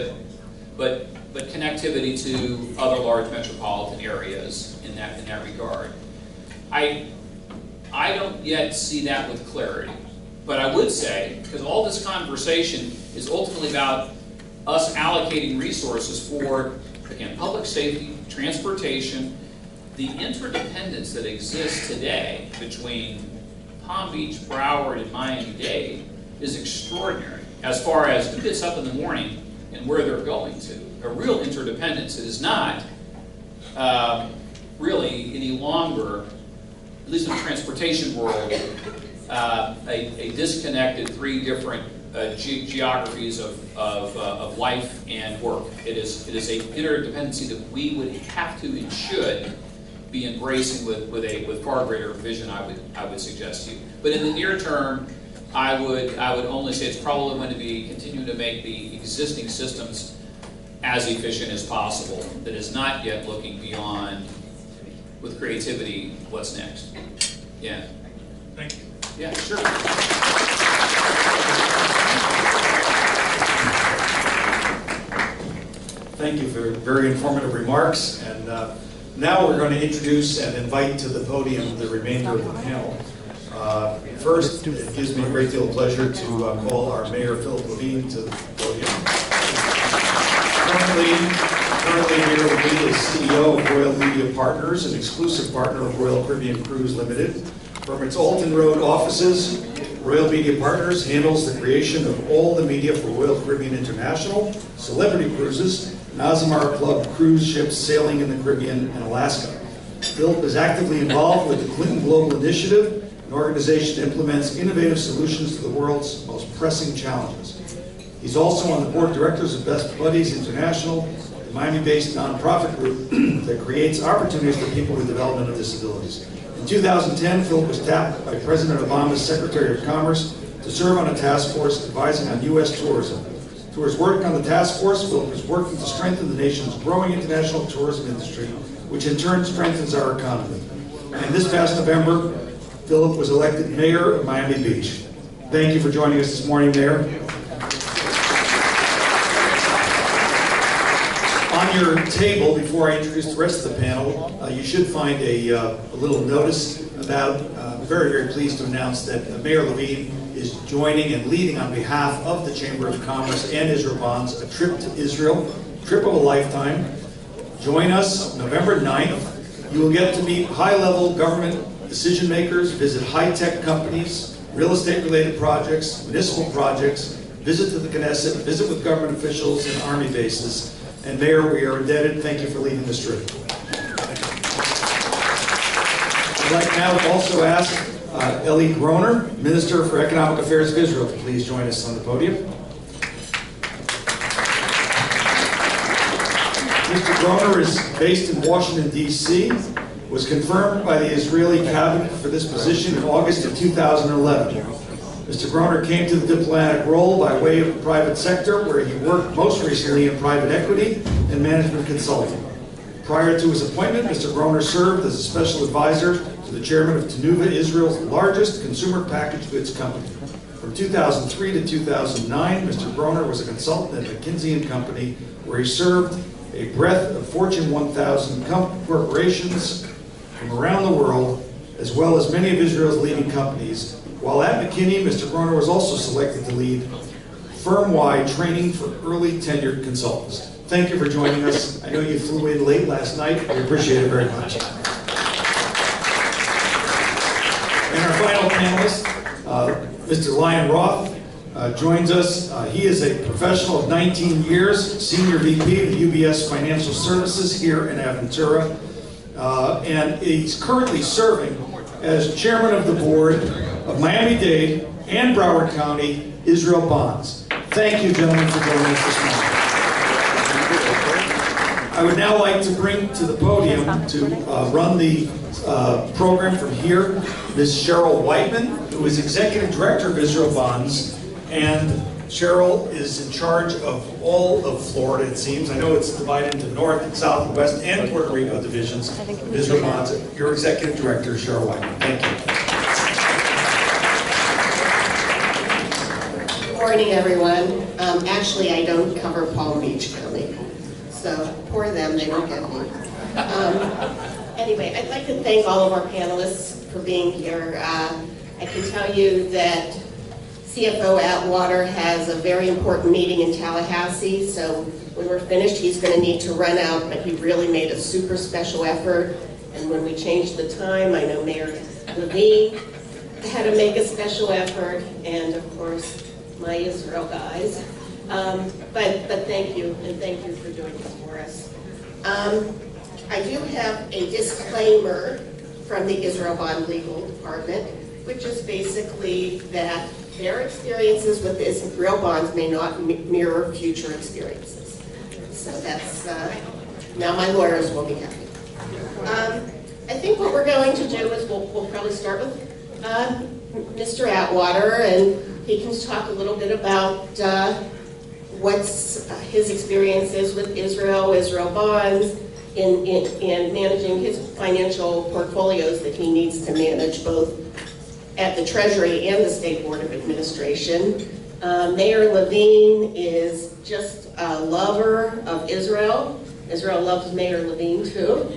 Speaker 4: but connectivity to other large metropolitan areas in that regard. I don't yet see that with clarity, but I would say, because all this conversation is ultimately about us allocating resources for, again, public safety, transportation, the interdependence that exists today between Palm Beach, Broward, and Miami-Dade is extraordinary as far as who gets up in the morning and where they're going to. A real interdependence. It is not really any longer, at least in the transportation world, a disconnected 3 different geographies of life and work. It is a interdependency that we would have to and should be embracing with far greater vision, I would suggest to you. But in the near term, I would only say it's probably going to be continuing to make the existing systems as efficient as possible. That is not yet looking beyond, with creativity, what's next. Yeah.
Speaker 5: Thank you.
Speaker 4: Yeah, sure.
Speaker 8: Thank you for very informative remarks. And now we're going to introduce and invite to the podium the remainder of the panel. First, it gives me a great deal of pleasure to call our Mayor, Philip Levine, to the podium. Currently here with me is CEO of Royal Media Partners, an exclusive partner of Royal Caribbean Cruise Limited. From its Alton Road offices, Royal Media Partners handles the creation of all the media for Royal Caribbean International, Celebrity Cruises, and Azamara Club cruise ships sailing in the Caribbean and Alaska. Philip is actively involved with the Clinton Global Initiative, an organization that implements innovative solutions to the world's most pressing challenges. He's also on the board of directors of Best Buddies International, the Miami-based nonprofit group that creates opportunities for people with developmental disabilities. In 2010, Philip was tapped by President Obama's Secretary of Commerce to serve on a task force advising on U.S. tourism. Through his work on the task force, Philip is working to strengthen the nation's growing international tourism industry, which in turn strengthens our economy. And this past November, Philip was elected mayor of Miami Beach. Thank you for joining us this morning, Mayor. On your table, before I introduce the rest of the panel, you should find a little notice about, very, very pleased to announce that Mayor Levine is joining and leading on behalf of the Chamber of Commerce and Israel Bonds a trip to Israel, trip of a lifetime. Join us November 9th. You will get to meet high-level government decision makers, visit high-tech companies, real estate-related projects, municipal projects, visit to the Knesset, visit with government officials and army bases. And Mayor, we are indebted. Thank you for leading this trip. I'd like now to also ask Groner, Minister for Economic Affairs of Israel, to please join us on the podium. Mr. Groner is based in Washington, D.C., was confirmed by the Israeli cabinet for this position in August of 2011. Mr. Groner came to the diplomatic role by way of the private sector, where he worked most recently in private equity and management consulting. Prior to his appointment, Mr. Groner served as a special advisor to the chairman of Tenuva, Israel's largest consumer packaged goods company. From 2003 to 2009, Mr. Groner was a consultant at McKinsey & Company, where he served a breadth of Fortune 1000 corporations from around the world, as well as many of Israel's leading companies. While at McKinney, Mr. Groner was also selected to lead firm-wide training for early tenured consultants. Thank you for joining us. I know you flew in late last night. We appreciate it very much. And our final panelist, Mr. Lyon Roth, joins us. He is a professional of 19 years, Senior VP of UBS Financial Services here in Aventura, and he's currently serving as Chairman of the Board of Miami-Dade and Broward County Israel Bonds. Thank you, gentlemen, for joining us this morning. I would now like to bring to the podium to run the program from here Ms. Cheryl Whiteman, who is Executive Director of Israel Bonds, and Cheryl is in charge of all of Florida, it seems. I know it's divided into North and South and West and Puerto Rico divisions of Israel Bonds. Your Executive Director, Cheryl Whiteman. Thank you.
Speaker 9: Good morning, everyone. Actually, I don't cover Palm Beach County, so poor them, they don't get me. Anyway, I'd like to thank all of our panelists for being here. I can tell you that CFO Atwater has a very important meeting in Tallahassee, so when we're finished, he's going to need to run out, but he really made a super special effort. And when we changed the time, I know Mayor Levine had to make a special effort, and of course, my Israel guys. But thank you, and thank you for doing this for us. I do have a disclaimer from the Israel Bond Legal Department, which is basically that their experiences with the Israel bonds may not mirror future experiences. So that's, now my lawyers will be happy. I think what we're going to do is we'll probably start with Mr. Atwater, and he can talk a little bit about what's his experiences with Israel bonds, in managing his financial portfolios that he needs to manage both at the Treasury and the State Board of Administration. Mayor Levine is just a lover of Israel. Israel loves Mayor Levine too.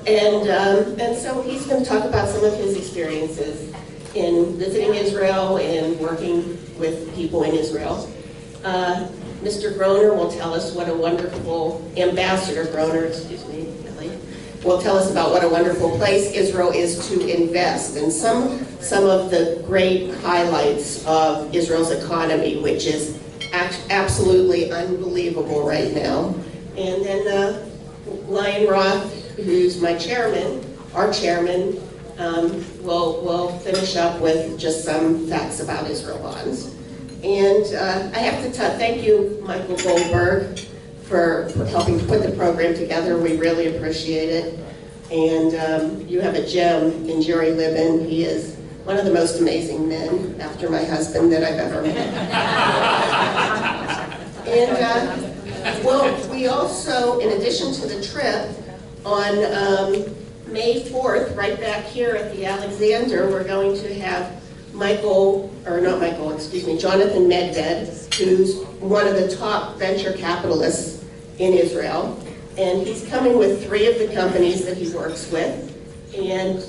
Speaker 9: And so he's going to talk about some of his experiences in visiting Israel and working with people in Israel. Mr. Groner will tell us what a wonderful, Ambassador Groner, excuse me, will tell us about what a wonderful place Israel is to invest, and some of the great highlights of Israel's economy, which is absolutely unbelievable right now. And then Lyon Roth, who's my chairman, our chairman, will finish up with just some facts about Israel bonds. And I have to thank you, Michael Goldberg, for helping to put the program together. We really appreciate it. And you have a gem in Jerry Levine. He is one of the most amazing men, after my husband, that I've ever met. And well, we also, in addition to the trip, on May 4th, right back here at the Alexander, we're going to have Jonathan Medved, who's one of the top venture capitalists in Israel. And he's coming with 3 of the companies that he works with. And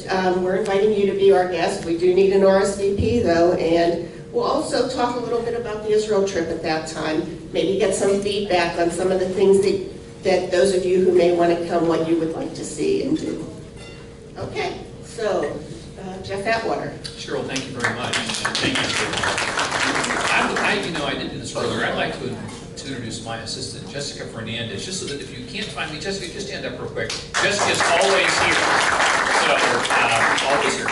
Speaker 9: we're inviting you to be our guest. We do need an RSVP though. And we'll also talk a little bit about the Israel trip at that time. Maybe get some feedback on some of the things that those of you who may want to come, what you would like to see and do. Okay, so Jeff Atwater.
Speaker 4: Cheryl, thank you very much. Thank you. I didn't do this earlier. I'd like to introduce my assistant, Jessica Fernandez, just so that if you can't find me, Jessica, just stand up real quick. Jessica's always here. So, always here.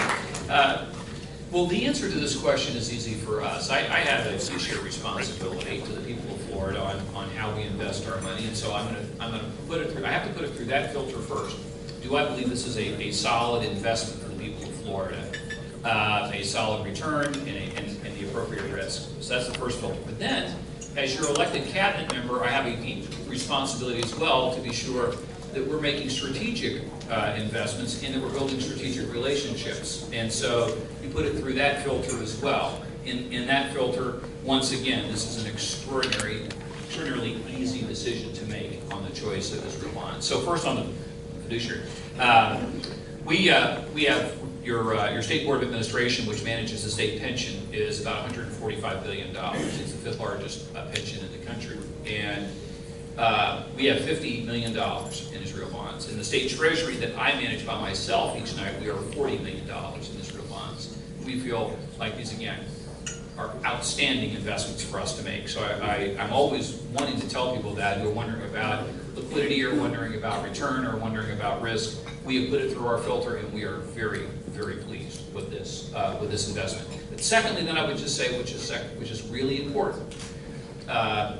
Speaker 4: Well, the answer to this question is easy for us. I have a shared responsibility to the people of Florida. Florida on how we invest our money, and so I'm gonna put it through. I have to put it through that filter first. Do I believe this is a solid investment for the people of Florida? A solid return and the appropriate risk. So that's the first filter. But then, as your elected cabinet member, I have a responsibility as well to be sure that we're making strategic investments and that we're building strategic relationships. And so you put it through that filter as well. In that filter, once again, this is an extraordinarily easy decision to make on the choice of Israel bonds. So first on the fiduciary. We have your State Board of Administration, which manages the state pension, is about $145 billion. It's the fifth largest pension in the country. And we have $50 million in Israel bonds. In the state treasury that I manage by myself each night, we are $40 million in Israel bonds. We feel like these, again, are outstanding investments for us to make. So I'm always wanting to tell people that who are wondering about liquidity or wondering about return or wondering about risk. We have put it through our filter, and we are very, very pleased with this investment. But secondly, then I would just say, which is really important,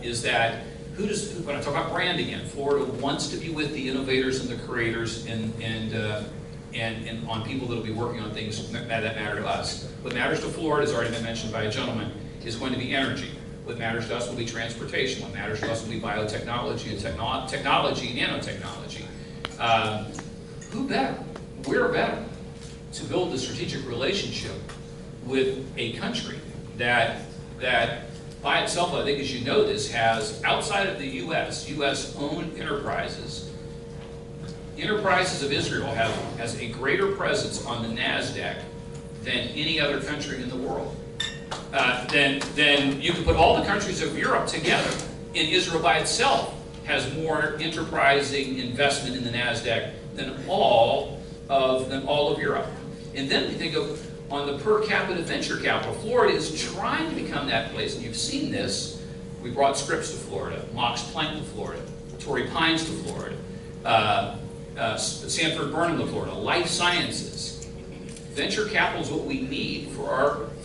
Speaker 4: is that when I talk about brand again, Florida wants to be with the innovators and the creators and on people that will be working on things that matter to us. What matters to Florida, has already been mentioned by a gentleman, is going to be energy. What matters to us will be transportation. What matters to us will be biotechnology and technology and nanotechnology. Who better? We're better to build the strategic relationship with a country that by itself, I think as you know this, has outside of the U.S.-owned enterprises of Israel has a greater presence on the NASDAQ than any other country in the world. Then you can put all the countries of Europe together, and Israel by itself has more enterprising investment in the NASDAQ than all of Europe. And then we think of on the per capita venture capital. Florida is trying to become that place, and you've seen this. We brought Scripps to Florida, Max Planck to Florida, Torrey Pines to Florida, Sanford Burnham to Florida, life sciences. Venture capital is what we need for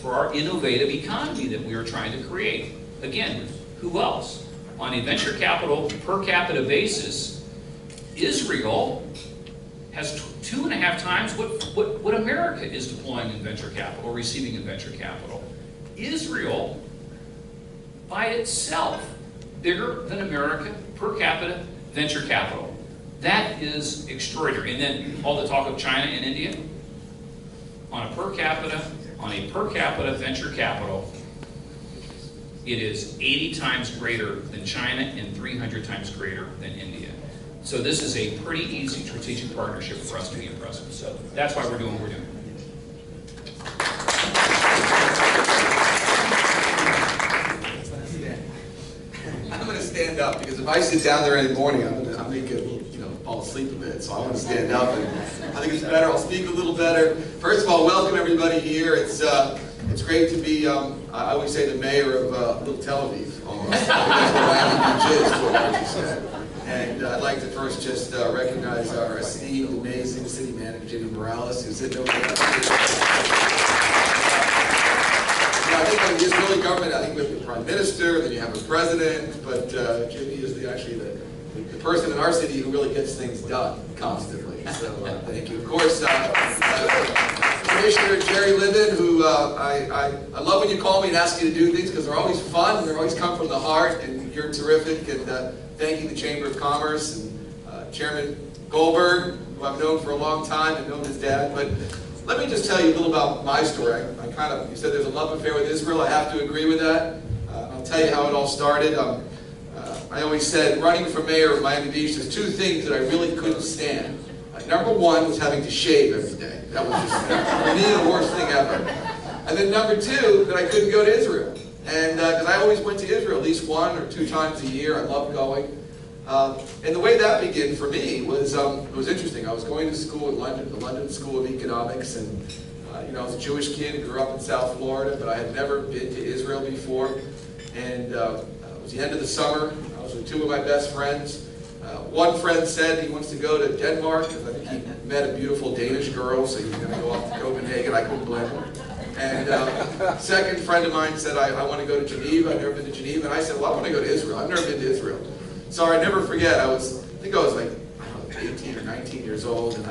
Speaker 4: our innovative economy that we are trying to create. Again, who else? On a venture capital per capita basis, Israel has 2.5 times what America is deploying in venture capital, or receiving in venture capital. Israel, by itself, bigger than America per capita venture capital. That is extraordinary. And then all the talk of China and India, on a per capita venture capital, it is 80 times greater than China and 300 times greater than India. So this is a pretty easy strategic partnership for us to be impressed with. So that's why we're doing what we're doing.
Speaker 10: I'm going to stand up because if I sit down there in the morning, I'm going to fall asleep a bit. So I want to stand up, and I think it's better. I'll speak a little better. First of all, welcome everybody here. It's great to be. I always say the mayor of Little Tel Aviv, almost. That's what Miami Beach is, said. And I'd like to first just recognize our esteemed, amazing city manager, Jimmy Morales, who's sitting over there. I think when you get really government, I think we have the prime minister, then you have a president, but Jimmy is actually the person in our city who really gets things done constantly. So thank you. Of course, Commissioner Jerry Levine, who I love when you call me and ask you to do things because they're always fun, and they always come from the heart, and you're terrific. And thanking the Chamber of Commerce and Chairman Goldberg, who I've known for a long time and known his dad. But let me just tell you a little about my story. You said there's a love affair with Israel. I have to agree with that. I'll tell you how it all started. I always said, running for mayor of Miami Beach, there's 2 things that I really couldn't stand. Number 1 was having to shave every day. That was just, for me, the worst thing ever. And then number 2, that I couldn't go to Israel. And because I always went to Israel at least 1 or 2 times a year. I loved going. And the way that began for me was, it was interesting. I was going to school in London, the London School of Economics, and I was a Jewish kid who grew up in South Florida, but I had never been to Israel before. And it was the end of the summer. I was with 2 of my best friends. One friend said he wants to go to Denmark because I think he met a beautiful Danish girl, so he was going to go off to Copenhagen. I couldn't blame him. And second friend of mine said, I want to go to Geneva. I've never been to Geneva. And I said, well, I want to go to Israel. I've never been to Israel. So I never forget, I think I was like, I don't know, 18 or 19 years old, and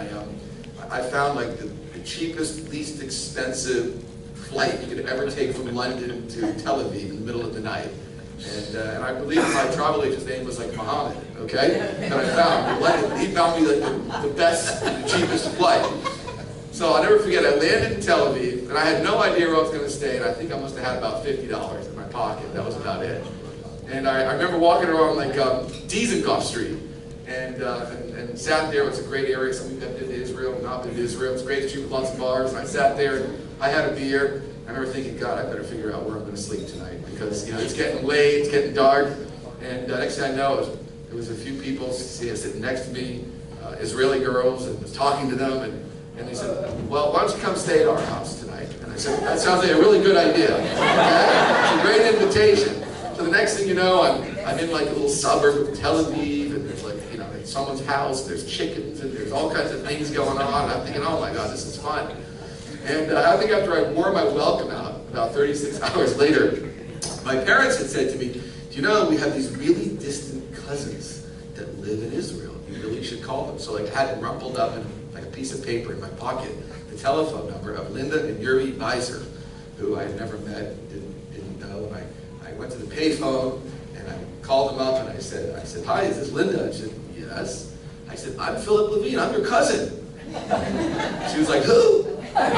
Speaker 10: I found like the cheapest, least expensive flight you could ever take from London to Tel Aviv in the middle of the night. And I believe my travel agent's name was like Mohammed, okay? And I found, he found me like the best, the cheapest flight. So I'll never forget, I landed in Tel Aviv, and I had no idea where I was going to stay, and I think I must have had about $50 in my pocket. That was about it. And I remember walking around like Dizengoff Street, and sat there. It was a great area. Some of you have been to Israel, not been to Israel. It was a great street with lots of bars, and I sat there, and I had a beer. I remember thinking, God, I better figure out where I'm going to sleep tonight, because it's getting late, it's getting dark, and next thing I know, there was a few people sitting next to me, Israeli girls, and I was talking to them, and they said, well, why don't you come stay at our house tonight? And I said, that sounds like a really good idea. Okay? It's a great invitation. So the next thing you know, I'm in like a little suburb of Tel Aviv, and there's like, at someone's house, there's chickens, and there's all kinds of things going on. I'm thinking, oh my God, this is fun. And I think after I wore my welcome out, about 36 hours later, my parents had said to me, do you know we have these really distant cousins that live in Israel? You really should call them. So like I had rumpled up in like a piece of paper in my pocket the telephone number of Linda and Yuri Beiser, who I had never met, didn't know. And I went to the payphone and I called them up and I said, hi, is this Linda? I said, yes. I said, I'm Philip Levine, I'm your cousin. She was like, who? I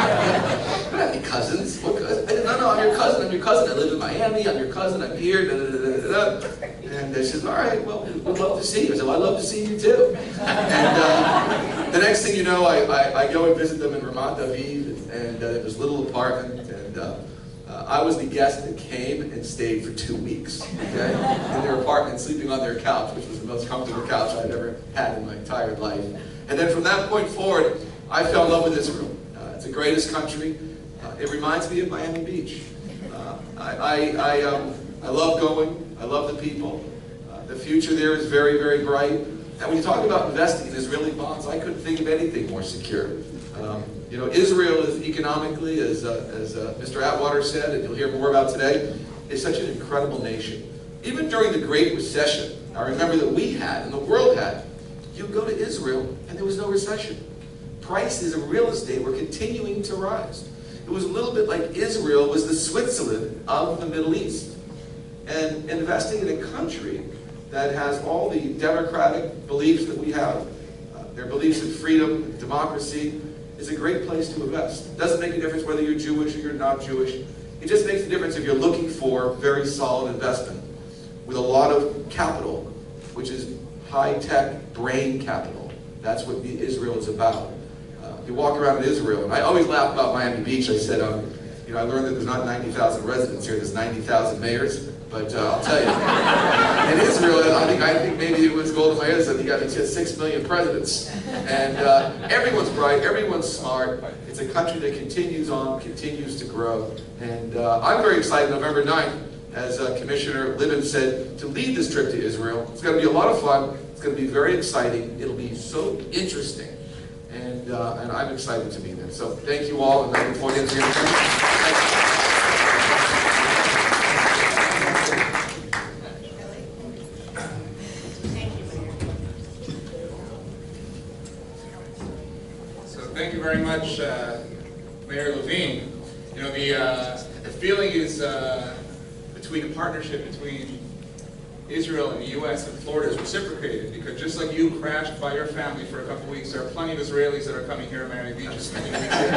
Speaker 10: don't have any cousins. What cousin? I said, no, I'm your cousin. I live in Miami. I'm your cousin. I'm here. Da, da, da, da, da. And she says, all right, well, we'd love to see you. I said, well, I'd love to see you too. And the next thing you know, I go and visit them in Ramat Aviv, and this little apartment, and I was the guest that came and stayed for 2 weeks, okay, in their apartment, sleeping on their couch, which was the most comfortable couch I'd ever had in my entire life. And then from that point forward, I fell in love with Israel. It's the greatest country. It reminds me of Miami Beach. I love going. I love the people. The future there is very, very bright. And when you talk about investing in Israeli bonds, I couldn't think of anything more secure. Israel is economically, as Mr. Atwater said, and you'll hear more about today, is such an incredible nation. Even during the Great Recession, I remember that we had, and the world had, you go to Israel and there was no recession. Prices of real estate were continuing to rise. It was a little bit like Israel was the Switzerland of the Middle East. And investing in a country that has all the democratic beliefs that we have, their beliefs in freedom, democracy, is a great place to invest. It doesn't make a difference whether you're Jewish or you're not Jewish. It just makes a difference if you're looking for very solid investment with a lot of capital, which is high-tech brain capital. That's what Israel is about. You walk around in Israel, and I always laugh about Miami Beach. I said, I learned that there's not 90,000 residents here, there's 90,000 mayors. But I'll tell you, in Israel, I think maybe it was Golda Meir said he got 6 million presidents. And everyone's bright, everyone's smart. It's a country that continues on, continues to grow. And I'm very excited November 9th, as Commissioner Levine said, to lead this trip to Israel. It's going to be a lot of fun. It's going to be very exciting. It'll be so interesting. And I'm excited to be there. So thank you all, and I look forward to answering your questions.
Speaker 11: Thank you very much, Mayor Levine. The feeling is between a partnership between Israel and the U.S. and Florida is reciprocated, because just like you crashed by your family for a couple of weeks, there are plenty of Israelis that are coming here to Miami Beach and spending weeks here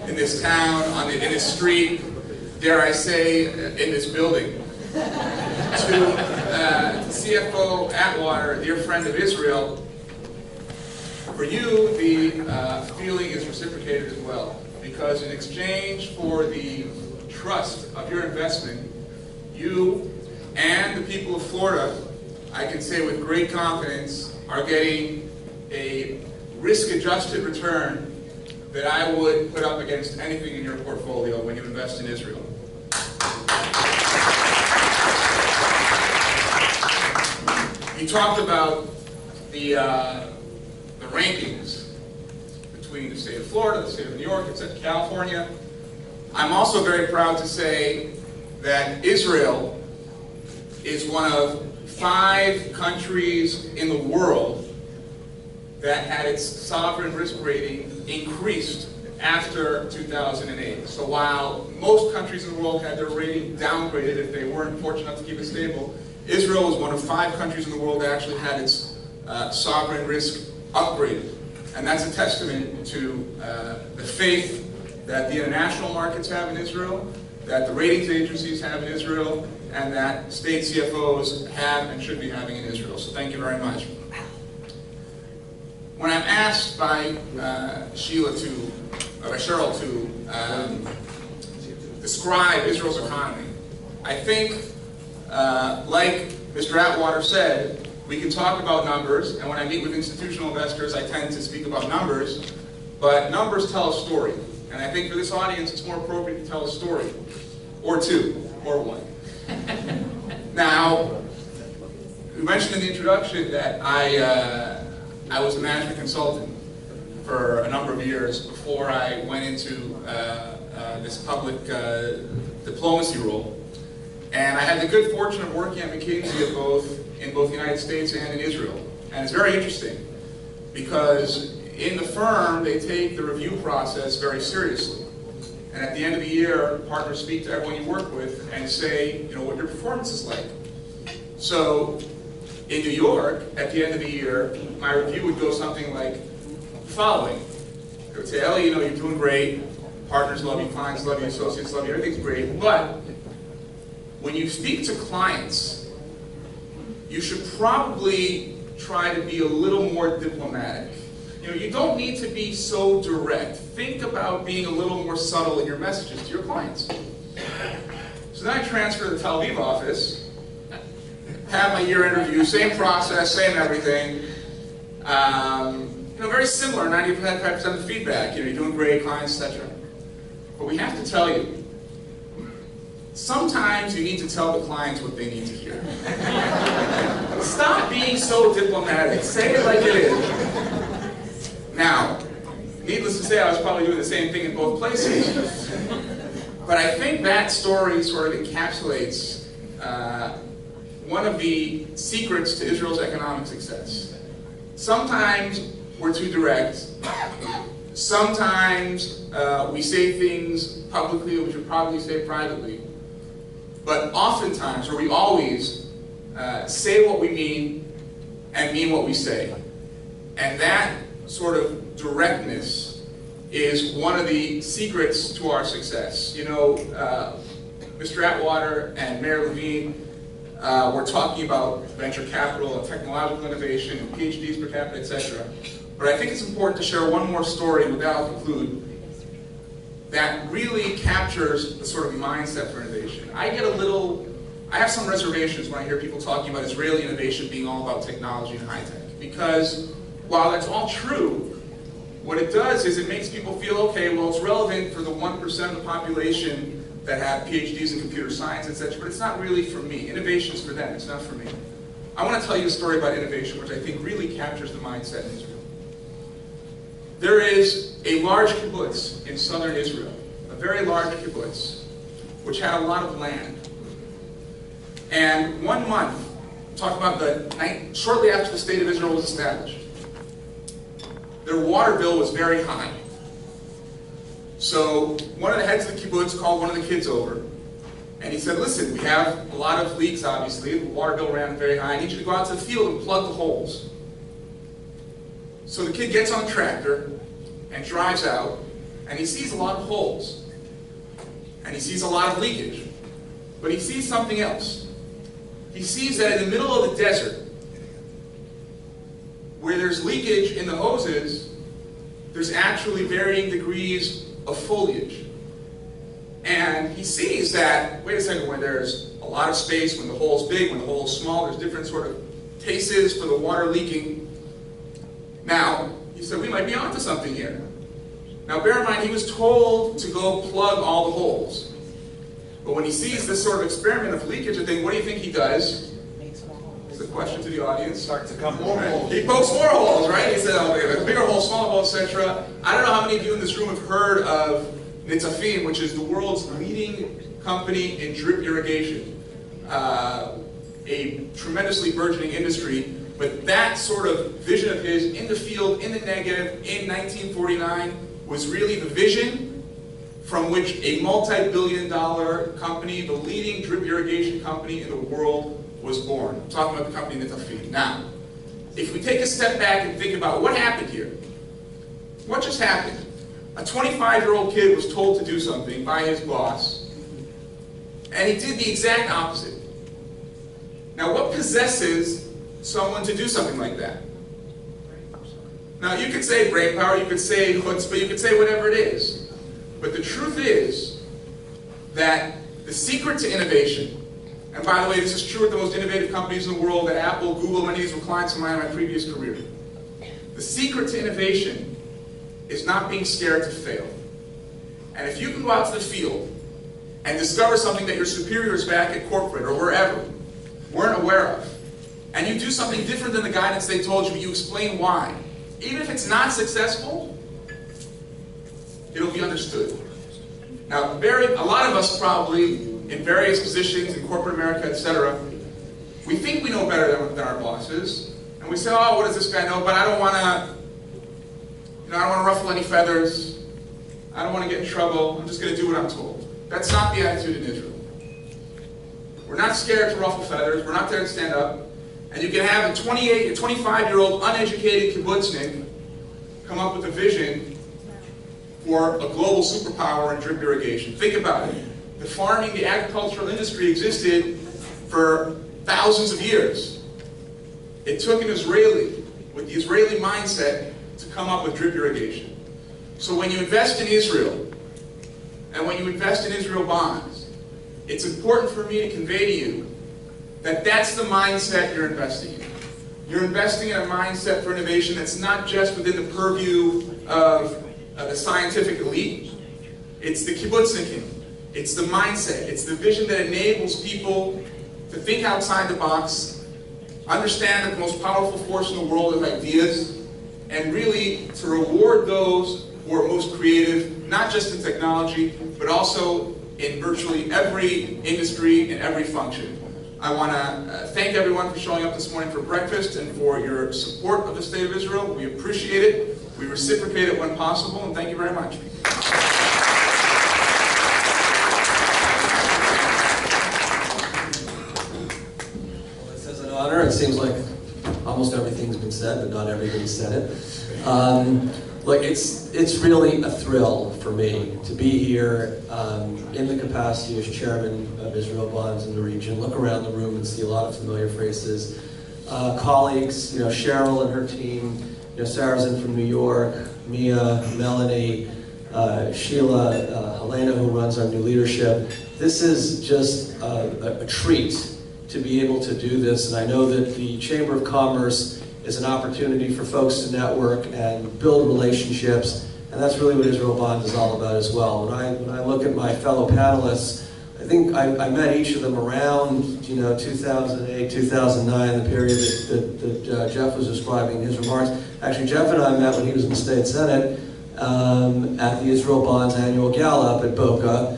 Speaker 11: in this town, in this street, dare I say, in this building. To CFO Atwater, dear friend of Israel, for you, the feeling is reciprocated as well, because in exchange for the trust of your investment, you and the people of Florida, I can say with great confidence, are getting a risk-adjusted return that I would put up against anything in your portfolio when you invest in Israel. You talked about the rankings between the state of Florida, the state of New York, etc., California. I'm also very proud to say that Israel is one of 5 countries in the world that had its sovereign risk rating increased after 2008. So while most countries in the world had their rating downgraded if they weren't fortunate enough to keep it stable, Israel was one of 5 countries in the world that actually had its sovereign risk upgraded. And that's a testament to the faith that the international markets have in Israel, that the ratings agencies have in Israel, and that state CFOs have and should be having in Israel. So thank you very much. When I'm asked by Cheryl to describe Israel's economy, I think, like Mr. Atwater said, we can talk about numbers, and when I meet with institutional investors, I tend to speak about numbers, but numbers tell a story. And I think for this audience, it's more appropriate to tell a story, or 2, or 1. Now, we mentioned in the introduction that I was a management consultant for a number of years before I went into this public diplomacy role. And I had the good fortune of working at McKinsey in both the United States and in Israel. And it's very interesting because in the firm, they take the review process very seriously. And at the end of the year, partners speak to everyone you work with and say, you know, what your performance is like. So in New York, at the end of the year, my review would go something like the following. They would say, Ellie, you know, you're doing great. Partners love you, clients love you, associates love you, everything's great. But when you speak to clients, you should probably try to be a little more diplomatic. You know, you don't need to be so direct. Think about being a little more subtle in your messages to your clients. So then I transfer to the Tel Aviv office, have my year-end review, same process, same everything. You know, very similar, 95% of the feedback. You know, you're doing great, clients, etc. But we have to tell you, sometimes you need to tell the clients what they need to hear. Stop being so diplomatic. Say it like it is. Now, needless to say, I was probably doing the same thing in both places. But I think that story sort of encapsulates one of the secrets to Israel's economic success. Sometimes we're too direct. Sometimes we say things publicly that we should probably say privately. But oftentimes, or we always, say what we mean and mean what we say. And that sort of directness is one of the secrets to our success. You know, Mr. Atwater and Mayor Levine were talking about venture capital and technological innovation and PhDs per capita, etc. But I think it's important to share one more story with Al conclude that really captures the sort of mindset for innovation. I have some reservations when I hear people talking about Israeli innovation being all about technology and high tech. Because while that's all true, what it does is it makes people feel, okay, well, it's relevant for the 1% of the population that have PhDs in computer science, etc., but it's not really for me. Innovation is for them, it's not for me. I want to tell you a story about innovation, which I think really captures the mindset in Israel. There is a large kibbutz in southern Israel, a very large kibbutz, which had a lot of land. And one month, talk about shortly after the state of Israel was established, their water bill was very high. So one of the heads of the kibbutz called one of the kids over, and he said, listen, we have a lot of leaks, obviously. The water bill ran very high. I need you to go out to the field and plug the holes. So the kid gets on the tractor and drives out, and he sees a lot of holes. And he sees a lot of leakage. But he sees something else. He sees that in the middle of the desert, where there's leakage in the hoses, there's actually varying degrees of foliage. And he sees that, wait a second, when there's a lot of space, when the hole's big, when the hole's small, there's different sort of paces for the water leaking. Now, he said, we might be onto something here. Now, bear in mind, he was told to go plug all the holes. But when he sees this sort of experiment of leakage, I think, what do you think he does? He said, question to the audience.
Speaker 5: Start to come more holes.
Speaker 11: He pokes more holes, right? He said, okay, bigger hole, smaller hole, etc. I don't know how many of you in this room have heard of Nitzafim, which is the world's leading company in drip irrigation. A tremendously burgeoning industry, but that sort of vision of his in the field, in the Negev, in 1949, was really the vision from which a multi-billion-dollar company, the leading drip irrigation company in the world, was born. I'm talking about the company Nitzafim. Now, if we take a step back and think about what happened here, what just happened? A 25-year-old kid was told to do something by his boss, and he did the exact opposite. Now, what possesses someone to do something like that? Now, you could say brain power, you could say chutzpah, you could say whatever it is. But the truth is that the secret to innovation, and by the way, this is true with the most innovative companies in the world, at Apple, Google, many of these were clients of mine in my previous career. The secret to innovation is not being scared to fail. And if you can go out to the field and discover something that your superiors back at corporate or wherever weren't aware of, and you do something different than the guidance they told you, but you explain why, even if it's not successful, it'll be understood. Now, a lot of us probably, in various positions in corporate America, etc., we think we know better than our bosses, and we say, oh, what does this guy know? But I don't want to, I don't want to ruffle any feathers. I don't want to get in trouble. I'm just going to do what I'm told. That's not the attitude in Israel. We're not scared to ruffle feathers. We're not there to stand up. And you can have a 28, a 25-year-old uneducated kibbutznik come up with a vision for a global superpower in drip irrigation. Think about it. The farming, the agricultural industry existed for thousands of years. It took an Israeli, with the Israeli mindset, to come up with drip irrigation. So when you invest in Israel, and when you invest in Israel bonds, it's important for me to convey to you that that's the mindset you're investing in. You're investing in a mindset for innovation that's not just within the purview of the scientific elite. It's the kibbutznikim. It's the mindset. It's the vision that enables people to think outside the box, understand that the most powerful force in the world is ideas, and really to reward those who are most creative, not just in technology, but also in virtually every industry and every function. I want to thank everyone for showing up this morning for breakfast and for your support of the State of Israel. We appreciate it. We reciprocate it when possible, and thank you very much.
Speaker 12: Well, this is an honor. It seems like almost everything's been said, but not everybody said it. Look, it's really a thrill for me to be here in the capacity as chairman of Israel Bonds in the region. Look around the room and see a lot of familiar faces. Colleagues, Cheryl and her team, Sarah's in from New York, Mia, Melanie, Sheila, Helena, who runs our new leadership. This is just a treat to be able to do this, and I know that the Chamber of Commerce is an opportunity for folks to network and build relationships, and that's really what Israel Bonds is all about as well. When I look at my fellow panelists, I think I met each of them around 2008, 2009, the period that Jeff was describing in his remarks. Actually, Jeff and I met when he was in the State Senate at the Israel Bonds annual gala up at Boca.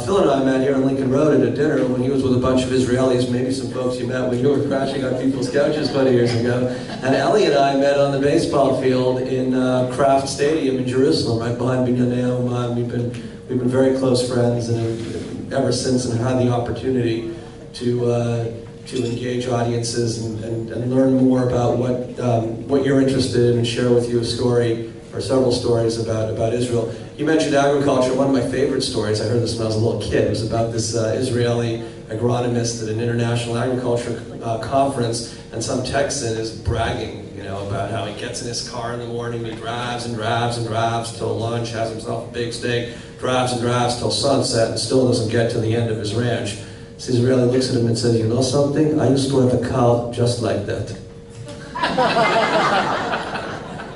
Speaker 12: Phil and I met here on Lincoln Road at a dinner when he was with a bunch of Israelis, maybe some folks you met when you were crashing on people's couches 20 years ago. And Ellie and I met on the baseball field in Kraft Stadium in Jerusalem, right behind Binyanei Ha'oman. We've been very close friends, and ever since, and had the opportunity to engage audiences and learn more about what you're interested in and share with you a story or several stories about Israel. You mentioned agriculture. One of my favorite stories, I heard this when I was a little kid, it was about this Israeli agronomist at an international agriculture conference, and some Texan is bragging, about how he gets in his car in the morning, he drives and drives and drives till lunch, has himself a big steak, drives and drives till sunset, and still doesn't get to the end of his ranch. So Israeli looks at him and says, "You know something? I used to have a cow just like that."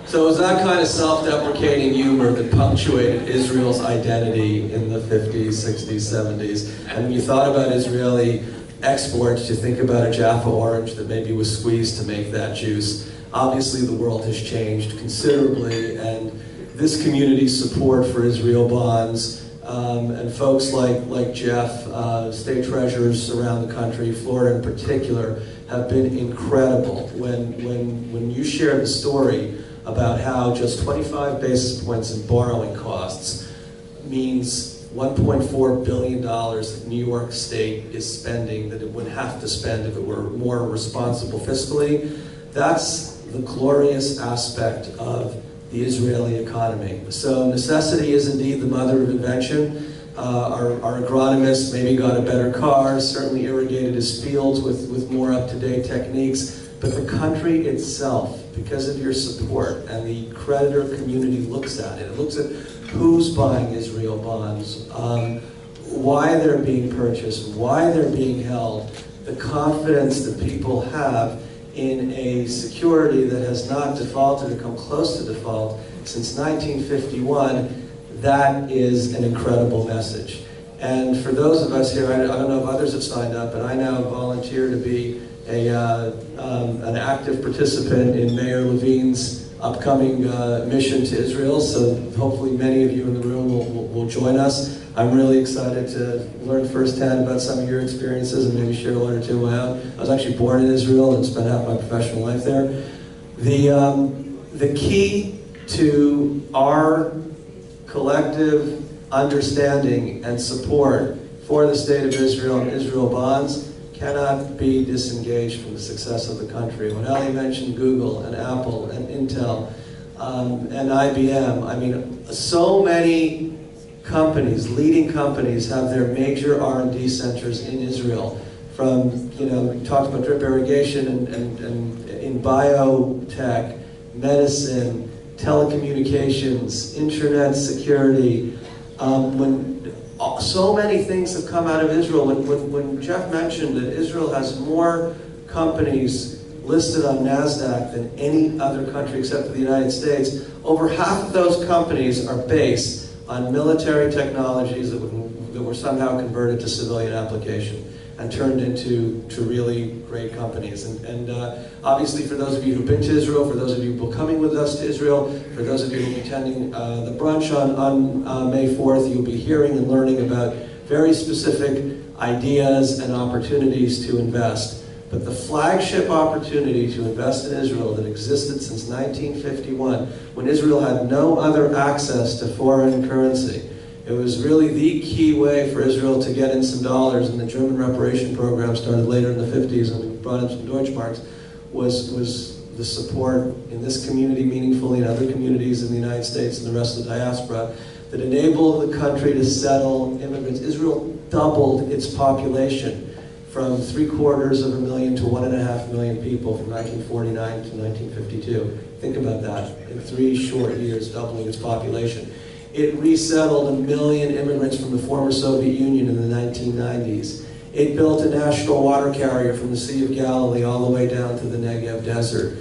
Speaker 12: So it was that kind of self-deprecating humor that punctuated Israel's identity in the 50s, 60s, 70s. And when you thought about Israeli exports, you think about a Jaffa orange that maybe was squeezed to make that juice. Obviously, the world has changed considerably, and this community's support for Israel bonds, and folks like Jeff, state treasurers around the country, Florida in particular, have been incredible. When you share the story about how just 25 basis points in borrowing costs means $1.4 billion that New York State is spending that it would have to spend if it were more responsible fiscally, that's the glorious aspect of the Israeli economy. So necessity is indeed the mother of invention. Our agronomist maybe got a better car, certainly irrigated his fields with more up-to-date techniques, but the country itself, because of your support, and the creditor community looks at it. It looks at who's buying Israel bonds, why they're being purchased, why they're being held, the confidence that people have in a security that has not defaulted or come close to default since 1951, that is an incredible message. And for those of us here, I don't know if others have signed up, but I now volunteer to be an active participant in Mayor Levine's upcoming mission to Israel, so hopefully many of you in the room will join us. I'm really excited to learn firsthand about some of your experiences and maybe share one or two of my own. I was actually born in Israel and spent half my professional life there. The key to our collective understanding and support for the state of Israel and Israel bonds cannot be disengaged from the success of the country. When Ali mentioned Google and Apple and Intel and IBM, I mean, so many companies, leading companies, have their major R&D centers in Israel. From, we talked about drip irrigation and in biotech, medicine, telecommunications, internet security. So many things have come out of Israel. When Jeff mentioned that Israel has more companies listed on NASDAQ than any other country except for the United States, over half of those companies are based on military technologies that were somehow converted to civilian application and turned into really great companies. And obviously for those of you who've been to Israel, for those of you who will be coming with us to Israel, for those of you who will be attending the brunch on May 4th, you'll be hearing and learning about very specific ideas and opportunities to invest. But the flagship opportunity to invest in Israel that existed since 1951, when Israel had no other access to foreign currency, it was really the key way for Israel to get in some dollars, and the German reparation program started later in the 50s, and we brought in some Deutschmarks, was the support in this community meaningfully, and other communities in the United States and the rest of the diaspora, that enabled the country to settle immigrants. Israel doubled its population from 750,000 to 1.5 million people from 1949 to 1952. Think about that. In 3 short years, doubling its population. It resettled 1 million immigrants from the former Soviet Union in the 1990s. It built a national water carrier from the Sea of Galilee all the way down to the Negev Desert.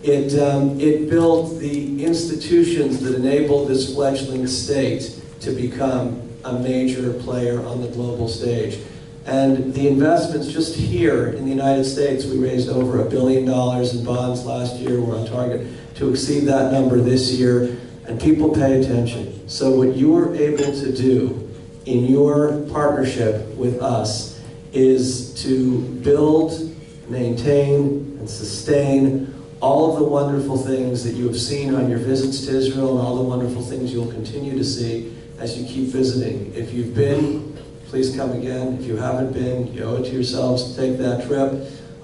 Speaker 12: It built the institutions that enabled this fledgling state to become a major player on the global stage. And the investments just here in the United States, we raised over $1 billion in bonds last year. We're on target to exceed that number this year. And people pay attention. So what you are able to do in your partnership with us is to build, maintain, and sustain all of the wonderful things that you have seen on your visits to Israel and all the wonderful things you'll continue to see as you keep visiting. If you've been, please come again. If you haven't been, you owe it to yourselves to take that trip.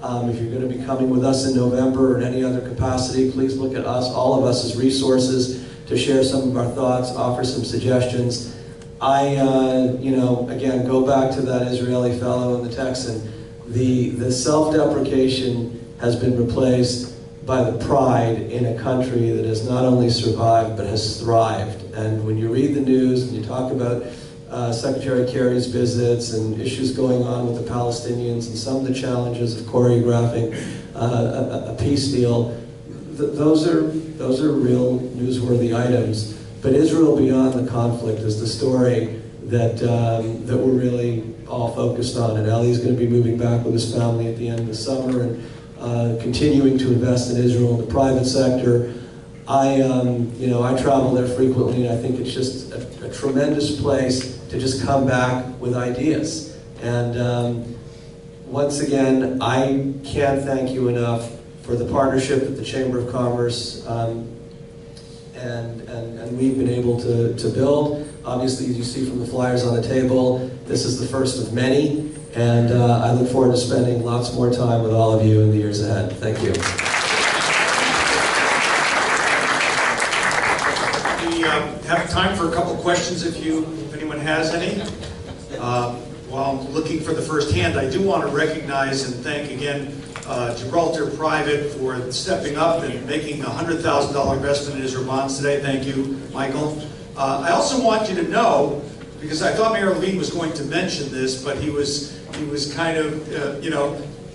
Speaker 12: If you're going to be coming with us in November or in any other capacity, please look at us, all of us, as resources to share some of our thoughts, offer some suggestions. Again, go back to that Israeli fellow and the Texan. The self-deprecation has been replaced by the pride in a country that has not only survived, but has thrived. And when you read the news and you talk about Secretary Kerry's visits and issues going on with the Palestinians and some of the challenges of choreographing a peace deal, those are real newsworthy items. But Israel beyond the conflict is the story that we're really all focused on. And Ellie's going to be moving back with his family at the end of the summer and continuing to invest in Israel in the private sector. I travel there frequently, and I think it's just a tremendous place to just come back with ideas. And once again, I can't thank you enough for the partnership that the Chamber of Commerce and we've been able to build. Obviously, as you see from the flyers on the table, this is the first of many, and I look forward to spending lots more time with all of you in the years ahead. Thank you.
Speaker 5: We have time for a couple questions if anyone has any. While I'm looking for the first hand, I do want to recognize and thank again Gibraltar Private for stepping up and making a $100,000 investment in Israel bonds today. Thank you, Michael. I also want you to know, because I thought Mayor Levine was going to mention this, but he was kind of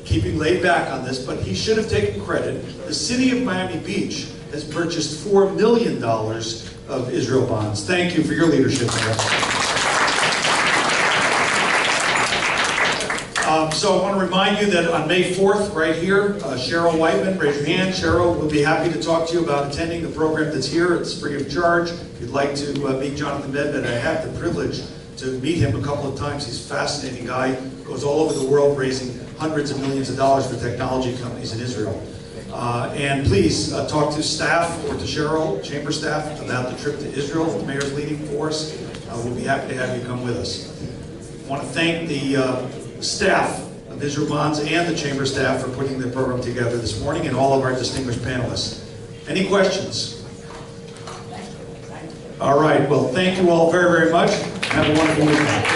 Speaker 5: keeping laid back on this, but he should have taken credit. The city of Miami Beach has purchased $4 million of Israel bonds. Thank you for your leadership, Mayor. So I want to remind you that on May 4th, right here, Cheryl Whiteman, raise your hand. Cheryl will be happy to talk to you about attending the program that's here. It's free of charge. If you'd like to meet Jonathan Medved, I have the privilege to meet him a couple of times. He's a fascinating guy, goes all over the world raising hundreds of millions of dollars for technology companies in Israel. And please talk to staff or to Cheryl, chamber staff, about the trip to Israel. The mayor's leading for us. We'll be happy to have you come with us. I want to thank the staff of Israel Bonds and the chamber staff for putting the program together this morning, and all of our distinguished panelists. Any questions? All right, well, thank you all very, very much. Have a wonderful weekend.